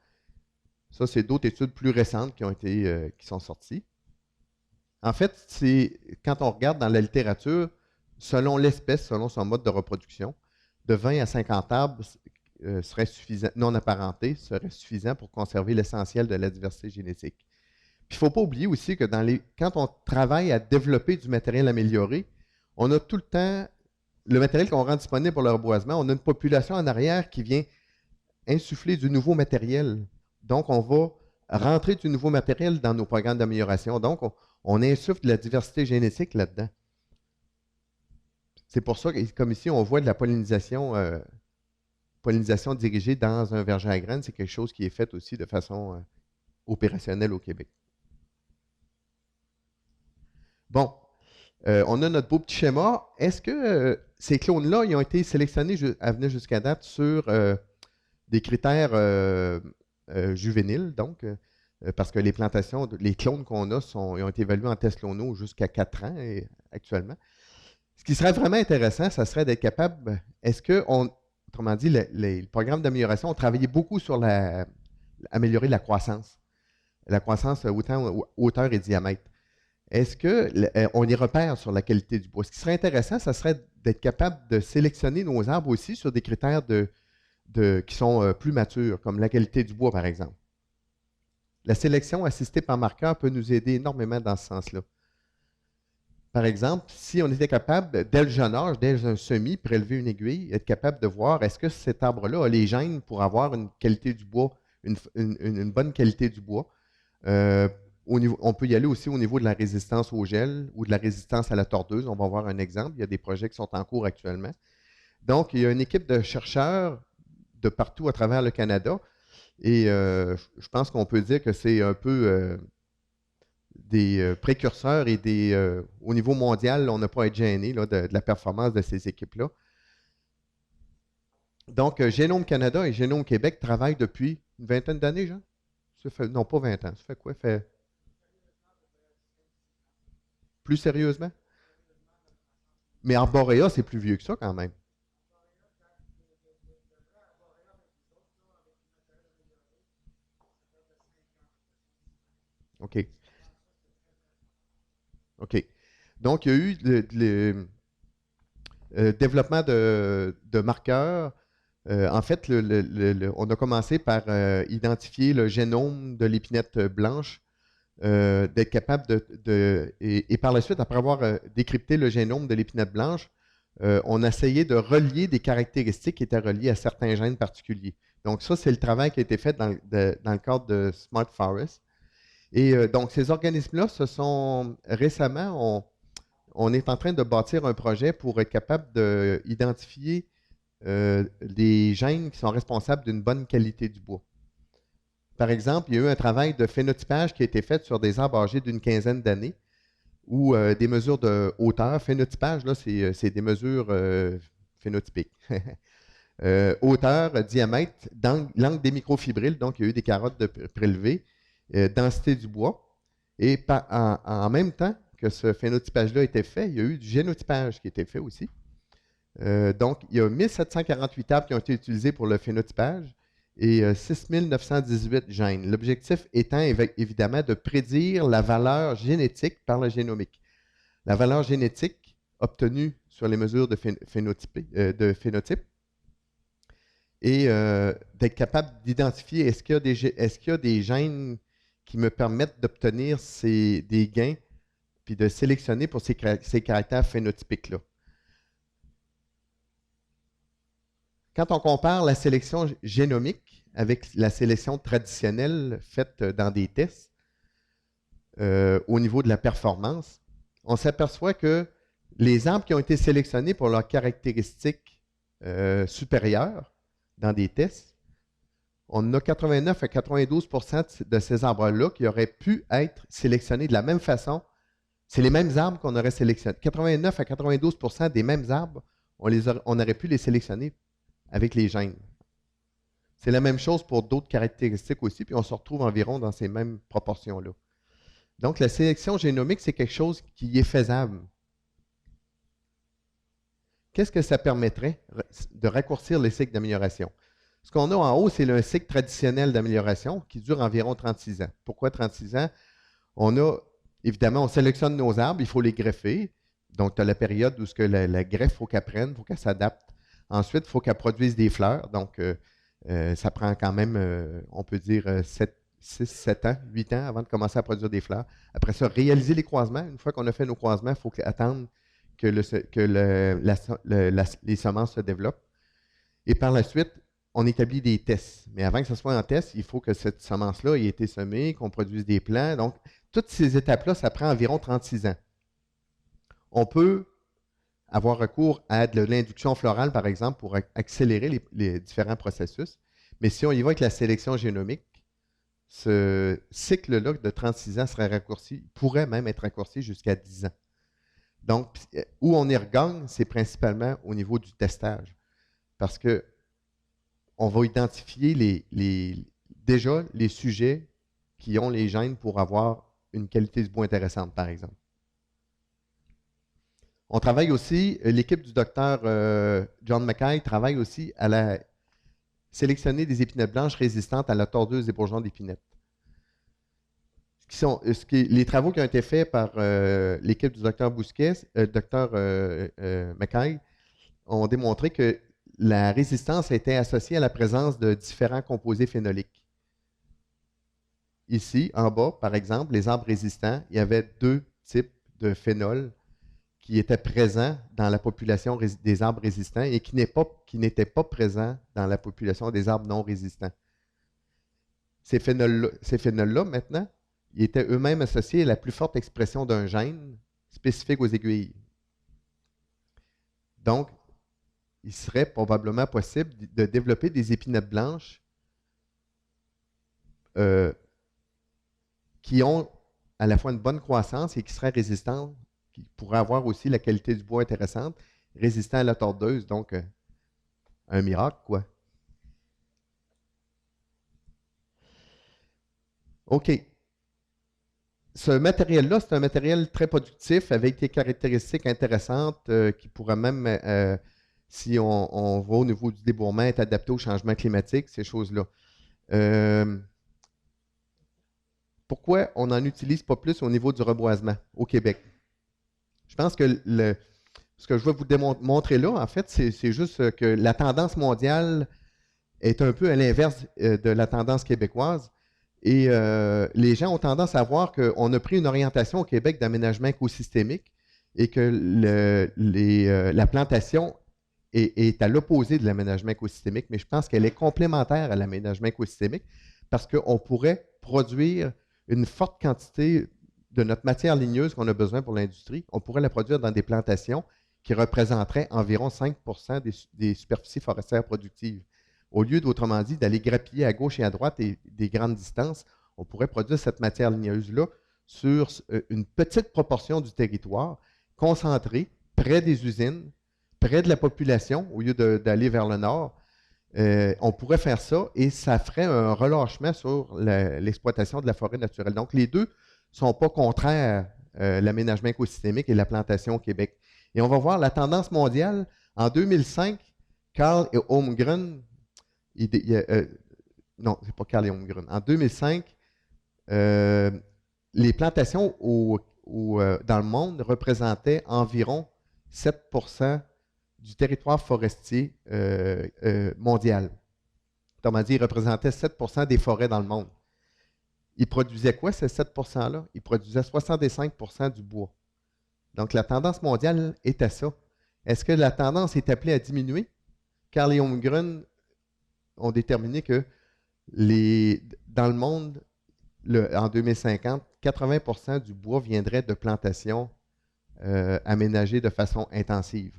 Ça, c'est d'autres études plus récentes qui sont sorties. En fait, quand on regarde dans la littérature, selon l'espèce, selon son mode de reproduction, de 20 à 50 arbres serait suffisant, non apparentés, serait suffisant pour conserver l'essentiel de la diversité génétique. Puis il ne faut pas oublier aussi que quand on travaille à développer du matériel amélioré, on a tout le temps le matériel qu'on rend disponible pour le reboisement, on a une population en arrière qui vient insuffler du nouveau matériel. Donc, on va rentrer du nouveau matériel dans nos programmes d'amélioration. Donc, on insuffle de la diversité génétique là-dedans. C'est pour ça que, comme ici, on voit de la pollinisation dirigée dans un verger à graines. C'est quelque chose qui est fait aussi de façon opérationnelle au Québec. Bon, on a notre beau petit schéma. Est-ce que ces clones-là, ils ont été sélectionnés à venir jusqu'à date sur des critères juvéniles, donc, parce que les clones qu'on a ils ont été évalués en tests clonaux jusqu'à 4 ans actuellement. Ce qui serait vraiment intéressant, ça serait d'être capable, autrement dit, les programmes d'amélioration ont travaillé beaucoup sur la améliorer la croissance autant hauteur et diamètre. Est-ce qu'on y repère sur la qualité du bois? Ce qui serait intéressant, ça serait d'être capable de sélectionner nos arbres aussi sur des critères qui sont plus matures, comme la qualité du bois, par exemple. La sélection assistée par marqueur peut nous aider énormément dans ce sens-là. Par exemple, si on était capable, dès le jeune âge, dès un semis, prélever une aiguille, être capable de voir est-ce que cet arbre-là a les gènes pour avoir une qualité du bois, une bonne qualité du bois. On peut y aller aussi au niveau de la résistance au gel ou de la résistance à la tordeuse. On va voir un exemple. Il y a des projets qui sont en cours actuellement. Donc, il y a une équipe de chercheurs de partout à travers le Canada. Et je pense qu'on peut dire que c'est un peu des précurseurs et au niveau mondial, on n'a pas à être gêné là, de la performance de ces équipes-là. Donc, Génome Canada et Génome Québec travaillent depuis une vingtaine d'années, Jean? Non, pas 20 ans. Ça fait quoi? Plus sérieusement? Mais Arborea, c'est plus vieux que ça quand même. OK. OK. Donc, il y a eu le développement de marqueurs. En fait, on a commencé par identifier le génome de l'épinette blanche, d'être capable et par la suite, après avoir décrypté le génome de l'épinette blanche, on a essayé de relier des caractéristiques qui étaient reliées à certains gènes particuliers. Donc, ça, c'est le travail qui a été fait dans le cadre de Smart Forest. Et donc, ces organismes-là se sont récemment, on est en train de bâtir un projet pour être capable d'identifier les gènes qui sont responsables d'une bonne qualité du bois. Par exemple, il y a eu un travail de phénotypage qui a été fait sur des arbres âgés d'une quinzaine d'années où des mesures de hauteur, phénotypage, là, c'est des mesures phénotypiques. Hauteur, diamètre, l'angle des microfibrilles, donc il y a eu des carottes prélevées, densité du bois. Et en même temps que ce phénotypage-là a été fait, il y a eu du génotypage qui a été fait aussi. Donc, il y a 1748 arbres qui ont été utilisés pour le phénotypage et 6918 gènes. L'objectif étant évidemment de prédire la valeur génétique par la génomique. La valeur génétique obtenue sur les mesures de phénotype et d'être capable d'identifier est-ce qu'il y a des gènes qui me permettent d'obtenir des gains puis de sélectionner pour ces caractères phénotypiques-là. Quand on compare la sélection génomique avec la sélection traditionnelle faite dans des tests au niveau de la performance, on s'aperçoit que les arbres qui ont été sélectionnés pour leurs caractéristiques supérieures dans des tests, on a 89 à 92 % de ces arbres-là qui auraient pu être sélectionnés de la même façon. C'est les mêmes arbres qu'on aurait sélectionnés. 89 à 92 % des mêmes arbres, on aurait pu les sélectionner avec les gènes. C'est la même chose pour d'autres caractéristiques aussi, puis on se retrouve environ dans ces mêmes proportions-là. Donc, la sélection génomique, c'est quelque chose qui est faisable. Qu'est-ce que ça permettrait de raccourcir les cycles d'amélioration? Ce qu'on a en haut, c'est un cycle traditionnel d'amélioration qui dure environ 36 ans. Pourquoi 36 ans? Évidemment, on sélectionne nos arbres, il faut les greffer. Donc, tu as la période où la greffe, il faut qu'elle prenne, il faut qu'elle s'adapte. Ensuite, il faut qu'elle produise des fleurs. Donc, ça prend quand même, on peut dire, 6, 7 ans, 8 ans avant de commencer à produire des fleurs. Après ça, réaliser les croisements. Une fois qu'on a fait nos croisements, il faut attendre que les semences se développent. Et par la suite, on établit des tests. Mais avant que ce soit en test, il faut que cette semence-là ait été semée, qu'on produise des plants. Donc, toutes ces étapes-là, ça prend environ 36 ans. On peut avoir recours à de l'induction florale, par exemple, pour accélérer les différents processus. Mais si on y va avec la sélection génomique, ce cycle-là de 36 ans serait raccourci, pourrait même être raccourci jusqu'à 10 ans. Donc, où on y regagne, c'est principalement au niveau du testage. Parce que on va identifier déjà les sujets qui ont les gènes pour avoir une qualité du bois intéressante, par exemple. On travaille aussi, l'équipe du docteur John Mackay travaille aussi à la sélectionner des épinettes blanches résistantes à la tordeuse des bourgeons d'épinette. Les travaux qui ont été faits par l'équipe du Dr Bousquet, Dr Mackay, ont démontré que la résistance était associée à la présence de différents composés phénoliques. Ici, en bas, par exemple, les arbres résistants, il y avait 2 types de phénols qui étaient présents dans la population des arbres résistants et qui n'étaient pas présents dans la population des arbres non résistants. Ces phénols-là, maintenant, ils étaient eux-mêmes associés à la plus forte expression d'un gène spécifique aux aiguilles. Donc, il serait probablement possible de développer des épinettes blanches qui ont à la fois une bonne croissance et qui seraient résistantes, qui pourraient avoir aussi la qualité du bois intéressante, résistant à la tordeuse, donc un miracle, quoi. OK. Ce matériel-là, c'est un matériel très productif avec des caractéristiques intéressantes qui pourraient même, si on va au niveau du débourrement, être adapté au changement climatique, ces choses-là. Pourquoi on n'en utilise pas plus au niveau du reboisement au Québec? Je pense que ce que je vais vous démontrer là, en fait, c'est juste que la tendance mondiale est un peu à l'inverse de la tendance québécoise. Et les gens ont tendance à voir qu'on a pris une orientation au Québec d'aménagement écosystémique et que la plantation est à l'opposé de l'aménagement écosystémique, mais je pense qu'elle est complémentaire à l'aménagement écosystémique parce qu'on pourrait produire une forte quantité de notre matière ligneuse qu'on a besoin pour l'industrie. On pourrait la produire dans des plantations qui représenteraient environ 5% des superficies forestières productives. Au lieu, d'autrement dit, d'aller grappiller à gauche et à droite et des grandes distances, on pourrait produire cette matière ligneuse-là sur une petite proportion du territoire, concentrée, près des usines, près de la population, au lieu d'aller vers le nord. On pourrait faire ça et ça ferait un relâchement sur l'exploitation de la forêt naturelle. Donc, les deux ne sont pas contraires, l'aménagement écosystémique et la plantation au Québec. Et on va voir la tendance mondiale. En 2005, Carl et Holmgren, non, c'est pas Carl et Holmgren. En 2005, les plantations dans le monde représentaient environ 7% du territoire forestier mondial. Autrement dit, ils représentaient 7% des forêts dans le monde. Ils produisaient quoi, ces 7%-là? Ils produisaient 65% du bois. Donc, la tendance mondiale est à ça. Est-ce que la tendance est appelée à diminuer? Carl et Holmgren ont déterminé que dans le monde, en 2050, 80% du bois viendrait de plantations aménagées de façon intensive.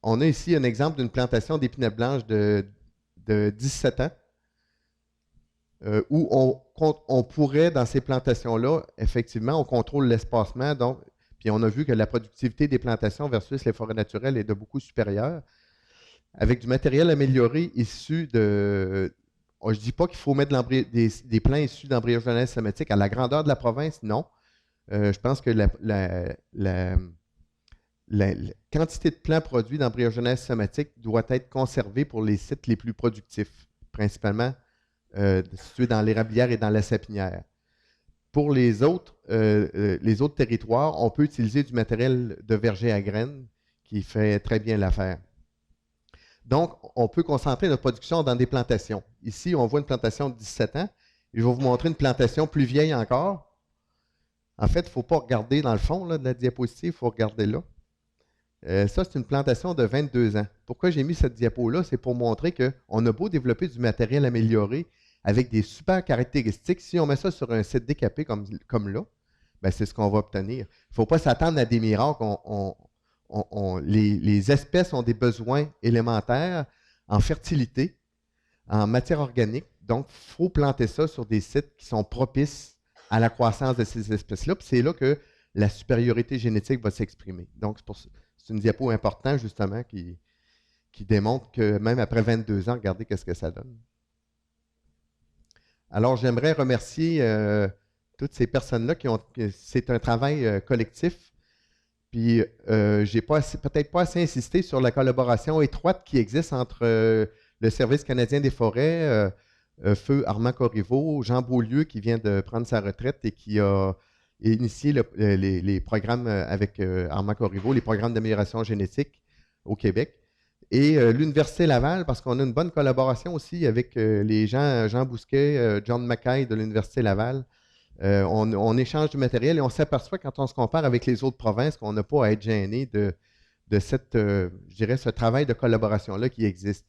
On a ici un exemple d'une plantation d'épinette blanche de 17 ans, où on pourrait, dans ces plantations-là, effectivement, on contrôle l'espacement, donc, puis on a vu que la productivité des plantations versus les forêts naturelles est de beaucoup supérieure. Avec du matériel amélioré issu de... je ne dis pas qu'il faut mettre des plants issus d'embryogenèse somatique à la grandeur de la province, non. Je pense que la quantité de plants produits d'embryogenèse somatique doit être conservée pour les sites les plus productifs, principalement situés dans l'érablière et dans la sapinière. Pour les autres territoires, on peut utiliser du matériel de verger à graines qui fait très bien l'affaire. Donc, on peut concentrer notre production dans des plantations. Ici, on voit une plantation de 17 ans. Et je vais vous montrer une plantation plus vieille encore. En fait, il ne faut pas regarder dans le fond là, de la diapositive, il faut regarder là. Ça, c'est une plantation de 22 ans. Pourquoi j'ai mis cette diapo-là? C'est pour montrer qu'on a beau développer du matériel amélioré avec des super caractéristiques. Si on met ça sur un site décapé comme là, ben c'est ce qu'on va obtenir. Il ne faut pas s'attendre à des miracles. Les espèces ont des besoins élémentaires en fertilité, en matière organique. Donc, il faut planter ça sur des sites qui sont propices à la croissance de ces espèces-là. Puis c'est là que la supériorité génétique va s'exprimer. Donc, c'est une diapo importante, justement, qui démontre que même après 22 ans, regardez qu'est-ce que ça donne. Alors, j'aimerais remercier toutes ces personnes-là c'est un travail collectif. Puis, j'ai peut-être pas assez insisté sur la collaboration étroite qui existe entre le Service canadien des forêts, Feu Armand Corriveau, Jean Beaulieu qui vient de prendre sa retraite et qui a initié les programmes avec Armand Corriveau, les programmes d'amélioration génétique au Québec. Et l'Université Laval, parce qu'on a une bonne collaboration aussi avec les gens, Jean Bousquet, John Mackay de l'Université Laval. On échange du matériel et on s'aperçoit quand on se compare avec les autres provinces qu'on n'a pas à être gêné de cette, je dirais, ce travail de collaboration-là qui existe.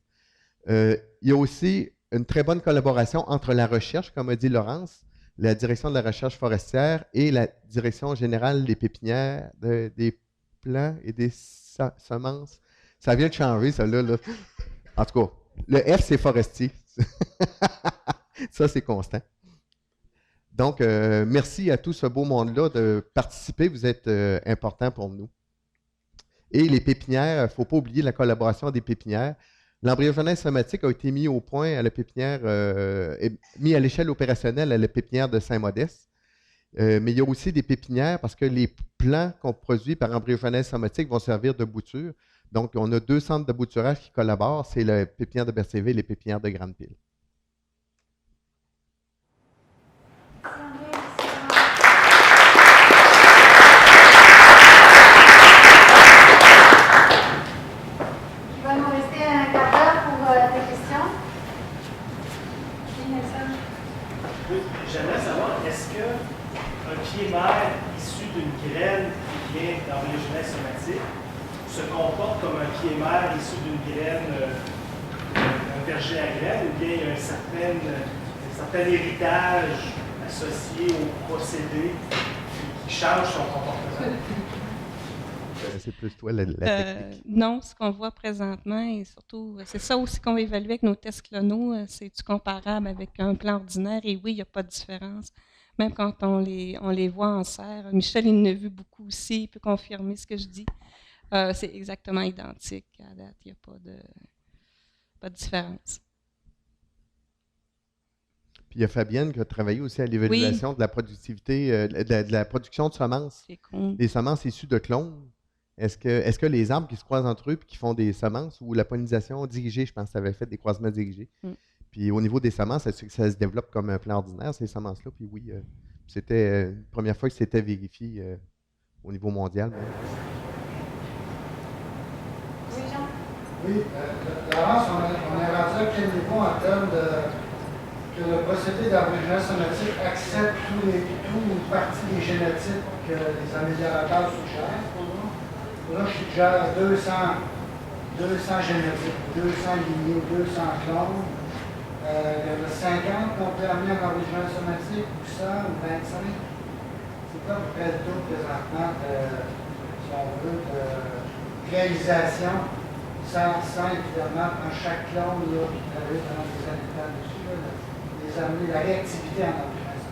Il y a aussi une très bonne collaboration entre la recherche, comme a dit Laurence, la direction de la recherche forestière et la direction générale des pépinières, des plants et des semences. Ça vient de changer, ça là. En tout cas, le F, c'est forestier. Ça, c'est constant. Donc, merci à tout ce beau monde-là de participer. Vous êtes importants pour nous. Et les pépinières, il ne faut pas oublier la collaboration des pépinières. L'embryogenèse somatique a été mis au point à la pépinière, mis à l'échelle opérationnelle à la pépinière de Saint-Modeste. Mais il y a aussi des pépinières parce que les plants qu'on produit par embryogenèse somatique vont servir de bouture. Donc, on a 2 centres de bouturage qui collaborent. C'est la pépinière de Bercéville et les pépinières de Grande-Pile. Il va nous rester un quart d'heure pour des questions. Oui, Nelson. Oui, j'aimerais savoir, est-ce qu'un pied-mère issu d'une graine qui vient d'embryogenèse somatique se comporte comme un pied-mère issu d'une graine, d'un verger à graines, ou bien il y a un certain héritage associé au procédé qui change son comportement? C'est plus toi la technique. Non, ce qu'on voit présentement, et surtout, c'est ça aussi qu'on va évaluer avec nos tests clonaux, c'est-tu comparable avec un plan ordinaire? Et oui, il n'y a pas de différence. Même quand on les voit en serre. Michel, il en a vu beaucoup aussi, il peut confirmer ce que je dis. C'est exactement identique à date, il n'y a pas de différence. Puis il y a Fabienne qui a travaillé aussi à l'évaluation de la productivité, de la production de semences. C'est cool. Des semences issues de clones. Est-ce que les arbres qui se croisent entre eux et qui font des semences ou la pollinisation dirigée, je pense que ça avait fait des croisements dirigés. Puis au niveau des semences, est-ce que ça se développe comme un plan ordinaire, ces semences-là? Puis oui, c'était la première fois que c'était vérifié au niveau mondial. Même. Oui, Jean? Oui, Laurence, on est rendu à quel niveau en termes de que le procédé d'embryogenèse somatique accepte toute partie des génétiques que les améliorateurs suggèrent pour nous? Là, je suggère 200 génétiques, 200 lignées, 200 clones. Il y en a 50 qu'on peut amener en embryogenèse somatique, ou 100, ou 25. C'est pas à peu près le taux présentement si on veut, de réalisation, sans évidemment prendre chaque clone là, puis travailler pendant des années de temps dessus, là, les amener la réactivité en embryogenèse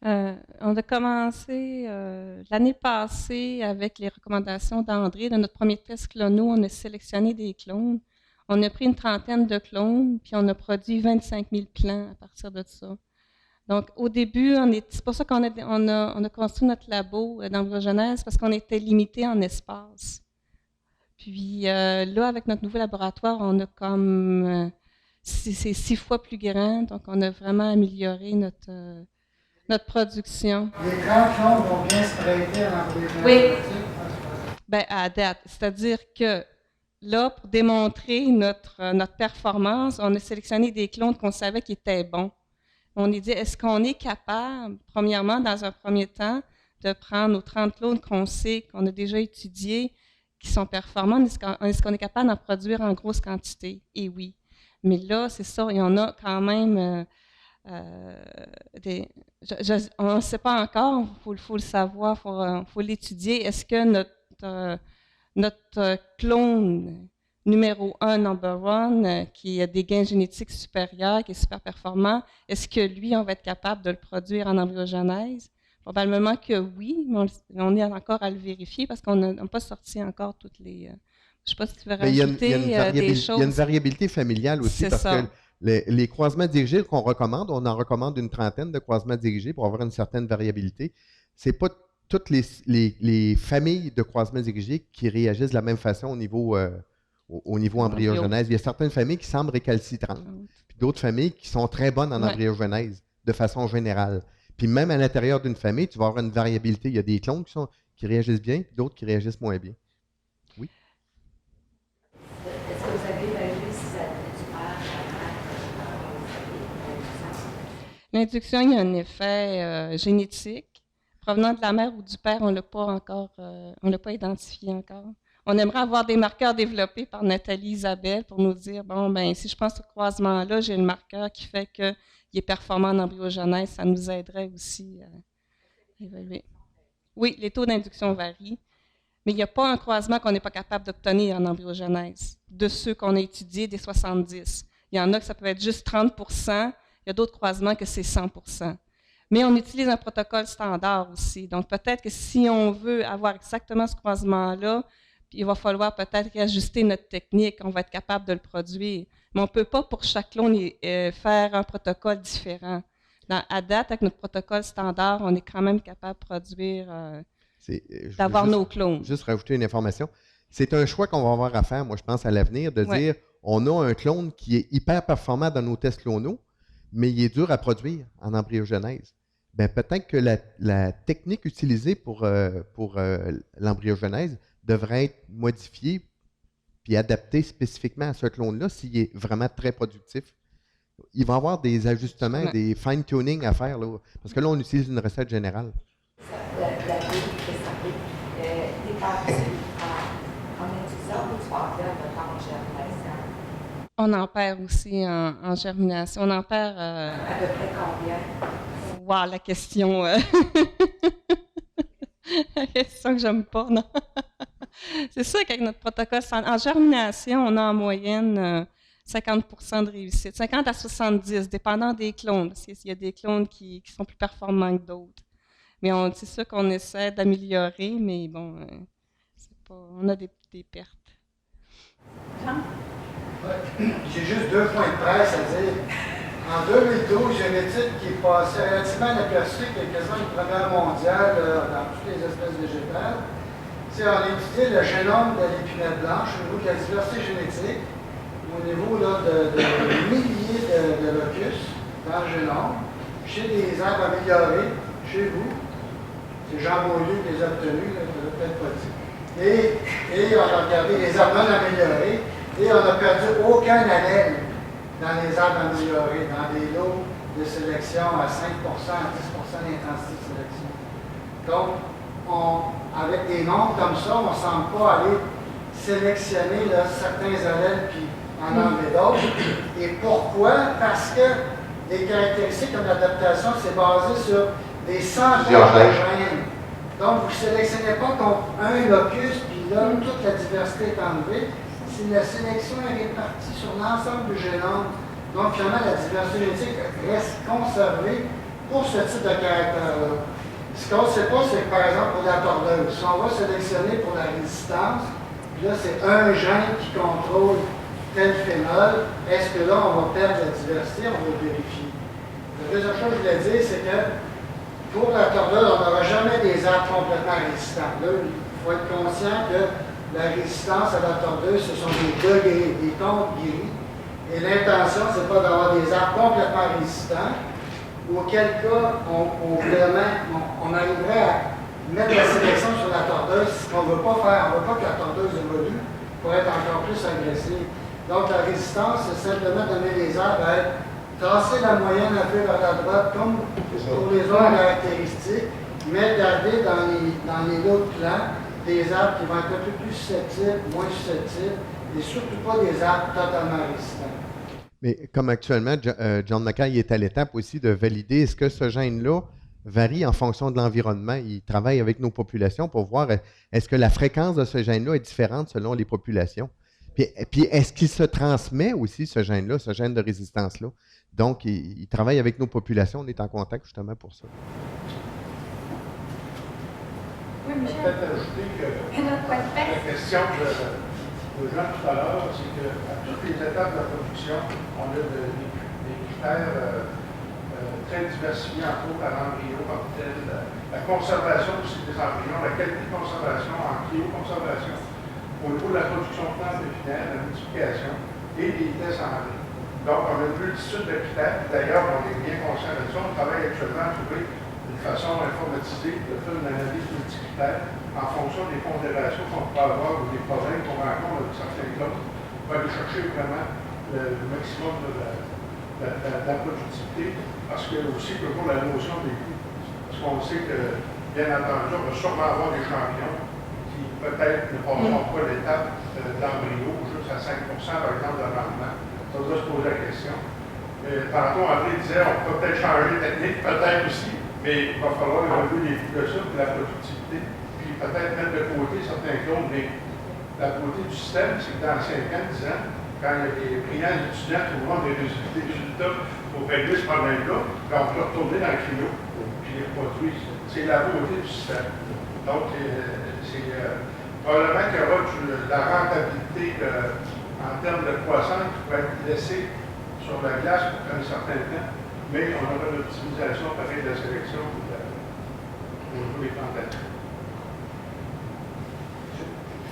somatique. On a commencé l'année passée avec les recommandations d'André. Dans notre premier test clonaux, on a sélectionné des clones. On a pris une trentaine de clones, puis on a produit 25 000 plants à partir de ça. Donc, au début, c'est pour ça qu'on a construit notre labo d'embryogenèse, parce qu'on était limité en espace. Puis là, avec notre nouveau laboratoire, on a comme... c'est 6 fois plus grand, donc on a vraiment amélioré notre production. Les 30 clones vont bien se prêter à l'embryogenèse somatique? Bien, à date. C'est-à-dire que là, pour démontrer notre performance, on a sélectionné des clones qu'on savait qui étaient bons. On a dit, est-ce qu'on est capable, premièrement, dans un premier temps, de prendre nos 30 clones qu'on sait, qu'on a déjà étudiés, qui sont performants, est-ce qu'on est capable d'en produire en grosse quantité? Et oui. Mais là, c'est ça, il y en a quand même on ne sait pas encore, il faut le savoir, il faut l'étudier. Est-ce que notre clone numéro 1, number one, qui a des gains génétiques supérieurs, qui est super performant, est-ce que lui, on va être capable de le produire en embryogenèse? Probablement que oui, mais on est encore à le vérifier parce qu'on n'a pas sorti encore toutes les... je ne sais pas si tu veux rajouter des choses. Il y a une variabilité familiale aussi parce que les croisements dirigés qu'on recommande, on en recommande une trentaine de croisements dirigés pour avoir une certaine variabilité. C'est pas toutes les familles de croisements dirigés qui réagissent de la même façon au niveau embryogenèse. Il y a certaines familles qui semblent récalcitrantes, puis d'autres familles qui sont très bonnes en embryogenèse, de façon générale. Puis même à l'intérieur d'une famille, tu vas avoir une variabilité. Il y a des clones qui réagissent bien, puis d'autres qui réagissent moins bien. Oui? Est-ce que vous avez évalué si ça avait du père à L'induction, il y a un effet génétique. Provenant de la mère ou du père, on ne l'a pas identifié encore. On aimerait avoir des marqueurs développés par Nathalie Isabelle pour nous dire, bon, ben si je pense au croisement-là, j'ai le marqueur qui fait qu'il est performant en embryogenèse, ça nous aiderait aussi à évaluer. Oui, les taux d'induction varient, mais il n'y a pas un croisement qu'on n'est pas capable d'obtenir en embryogenèse. De ceux qu'on a étudiés, des 70. Il y en a que ça peut être juste 30 %, il y a d'autres croisements que c'est 100 %. Mais on utilise un protocole standard aussi. Donc, peut-être que si on veut avoir exactement ce croisement-là, il va falloir peut-être réajuster notre technique, on va être capable de le produire. Mais on ne peut pas pour chaque clone faire un protocole différent. À date, avec notre protocole standard, on est quand même capable de produire, d'avoir nos clones. Juste rajouter une information. C'est un choix qu'on va avoir à faire, moi je pense, à l'avenir, de dire, on a un clone qui est hyper performant dans nos tests clonaux, mais il est dur à produire en embryogenèse. Bien, peut-être que la technique utilisée pour l'embryogenèse devrait être modifiée puis adaptée spécifiquement à ce clone-là s'il est vraiment très productif. Il va y avoir des ajustements, des fine-tuning à faire, là, parce que là, on utilise une recette générale. La vie qui est simple, des pères en utilisant ou tu parles de temps en germination? On en perd aussi en germination. On en perd... À peu près combien? Wow, la question... la question que j'aime pas, non? C'est sûr qu'avec notre protocole, en germination, on a en moyenne 50 % de réussite, 50 à 70, dépendant des clones, parce qu'il y a des clones qui sont plus performants que d'autres. Mais c'est sûr qu'on essaie d'améliorer, mais bon, on a des pertes. Jean? Ouais. J'ai juste 2 points de presse à dire. En 2012, j'ai une étude qui est passée relativement inaperçue, qui est quasiment une première mondiale dans toutes les espèces végétales. On a étudié le génome de l'épinette blanche au niveau de la diversité génétique, au niveau là, de milliers de locus dans le génome, chez des arbres améliorés, chez vous. C'est Jean Beaulieu qui les a obtenus, je ne l'ai peut-être pas dit. Et on a regardé les arbres non améliorés et on n'a perdu aucun allèle dans les arbres améliorés, dans des lots de sélection à 5 % à 10 % d'intensité de sélection. Donc, avec des nombres comme ça, on ne semble pas aller sélectionner là, certains allèles puis en enlever d'autres. Et pourquoi? Parce que les caractéristiques comme l'adaptation, c'est basé sur des centaines de gènes. Donc, vous ne sélectionnez pas contre un locus, puis là, toute la diversité est enlevée. Si la sélection est répartie sur l'ensemble du génome, donc finalement, la diversité génétique reste conservée pour ce type de caractère-là. Ce qu'on ne sait pas, c'est que, par exemple, pour la tordeuse, si on va sélectionner pour la résistance, là, c'est un gène qui contrôle tel phénol, est-ce que là, on va perdre la diversité? On va vérifier. La deuxième chose que je voulais dire, c'est que pour la tordeuse, on n'aura jamais des arbres complètement résistants. Là, il faut être conscient que la résistance à la tordeuse, ce sont des degrés, des tons gris. Et l'intention, ce n'est pas d'avoir des arbres complètement résistants, auquel cas, on arriverait à mettre la sélection sur la tordeuse, ce qu'on ne veut pas faire. On ne veut pas que la tordeuse évolue pour être encore plus agressive. Donc, la résistance, c'est simplement donner les arbres à être, tracer la moyenne un peu vers la droite, comme pour les autres caractéristiques, mais garder dans les autres plans des arbres qui vont être un peu plus susceptibles, moins susceptibles, et surtout pas des arbres totalement résistants. Mais comme actuellement, John Mackay est à l'étape aussi de valider est-ce que ce gène-là varie en fonction de l'environnement. Il travaille avec nos populations pour voir est-ce que la fréquence de ce gène-là est différente selon les populations. Puis est-ce qu'il se transmet aussi, ce gène-là, ce gène de résistance-là? Donc, il travaille avec nos populations. On est en contact justement pour ça. Oui, Je vais Michel. peut-être ajouter que la question de Jean tout à l'heure, c'est qu'à toutes les étapes de la production, on a des critères très diversifié, entre autres à l'embryo comme tel, la conservation aussi des embryons, la qualité de conservation en cryoconservation, au niveau de la production de plantes éphémères, la multiplication et les tests en vrai. Donc, on a une multitude de critères. D'ailleurs, on est bien conscient de ça. On travaille actuellement à trouver une façon informatisée de faire une analyse multicritère en fonction des pondérations qu'on peut avoir ou des problèmes qu'on rencontre avec certains groupes pour aller chercher vraiment le maximum de la productivité. Parce que aussi, toujours la notion des coûts. Parce qu'on sait que, bien entendu, on va sûrement avoir des champions qui peut-être ne passeront pas l'étape d'embryo juste à 5 par exemple, de rendement. Ça doit se poser la question. Tantôt, André disait on peut peut-être changer de technique, peut-être aussi, mais il va falloir évaluer les coûts de ça et la productivité, puis peut-être mettre de côté certains clones. Mais la beauté du système, c'est que dans 5 ans, 10 ans, quand il y a des brillants étudiants qui auront des résultats pour régler ce problème-là, ben on peut retourner dans le cryo puis les reproduire. C'est la beauté du système. Donc, c'est probablement qu'il y aura la rentabilité en termes de croissance qui va être laissée sur la glace pour un certain temps, mais on aura l'optimisation pareil de la sélection au niveau des plantes.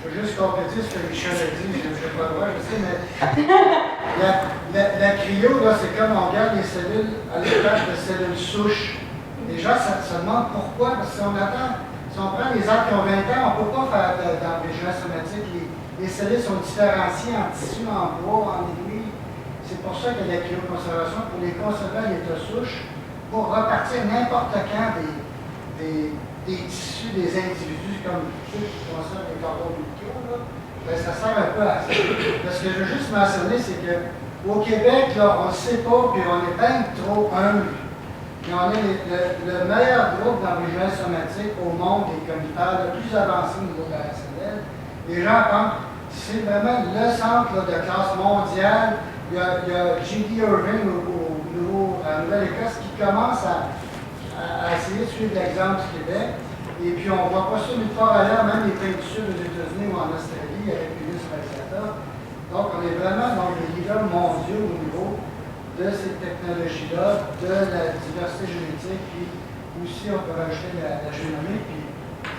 Je veux juste compléter ce que Michel a dit, je n'ai pas le droit, je sais, mais la cryo, c'est comme on garde les cellules à l'étage de cellules souches. Les gens se demandent pourquoi, parce que si on prend les arbres qui ont 20 ans, on ne peut pas faire d'embryon somatique. Les cellules sont différenciées en tissu, en bois, en aiguille. C'est pour ça qu'il y a la cryoconservation, pour les conserver à l'état souche, pour repartir n'importe quand des tissus, des individus, comme ceux qui conservent les cordons ombilicaux, ben, ça sert un peu à ça. Ce que je veux juste mentionner, c'est qu'au Québec, là, on ne sait pas, puis on est bien trop humble. Mais on est le meilleur groupe d'embryon somatique au monde des conifères, le plus avancé au niveau opérationnel. Les gens pensent que c'est vraiment le centre de classe mondiale. Il y a J.D. Irving à Nouvelle-Écosse qui commence à essayer de suivre l'exemple du Québec. Et puis on ne voit pas ça nulle part ailleurs, même les pays du Sud aux États-Unis ou en Australie, avec Ulysse Massata. Donc on est vraiment dans les leaders mondiaux au niveau de ces technologies-là, de la diversité génétique, puis aussi on peut rajouter la génomique, puis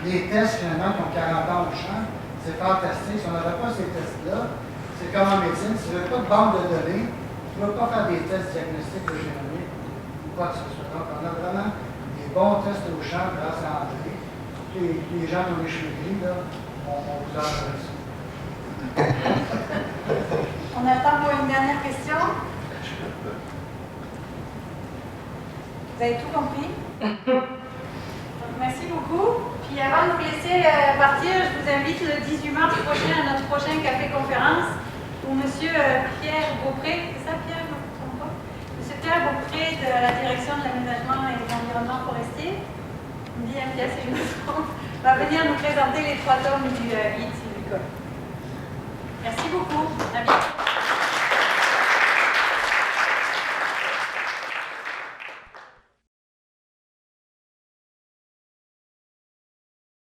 les tests finalement qui ont 40 ans au champ. C'est fantastique. Si on n'avait pas ces tests-là, c'est comme en médecine, si tu ne veux pas de banque de données, tu ne peux pas faire des tests diagnostiques de génomique ou quoi que ce soit. Donc, on a vraiment des bons tests au champ grâce à André. Les gens qui ont les cheveux gris, là, on vous envoie ça. On attend pour une dernière question. Vous avez tout compris? Donc, merci beaucoup. Puis avant de vous laisser partir, je vous invite le 18 mars prochain à notre prochain café-conférence où M. Pierre Beaupré, c'est ça Pierre, je ne me trompe pas? M. Pierre Beaupré de la Direction de l'aménagement et de l'environnement forestier, me dit MPS si je me trompe, va venir nous présenter les 3 tomes du HIT Silvicoles.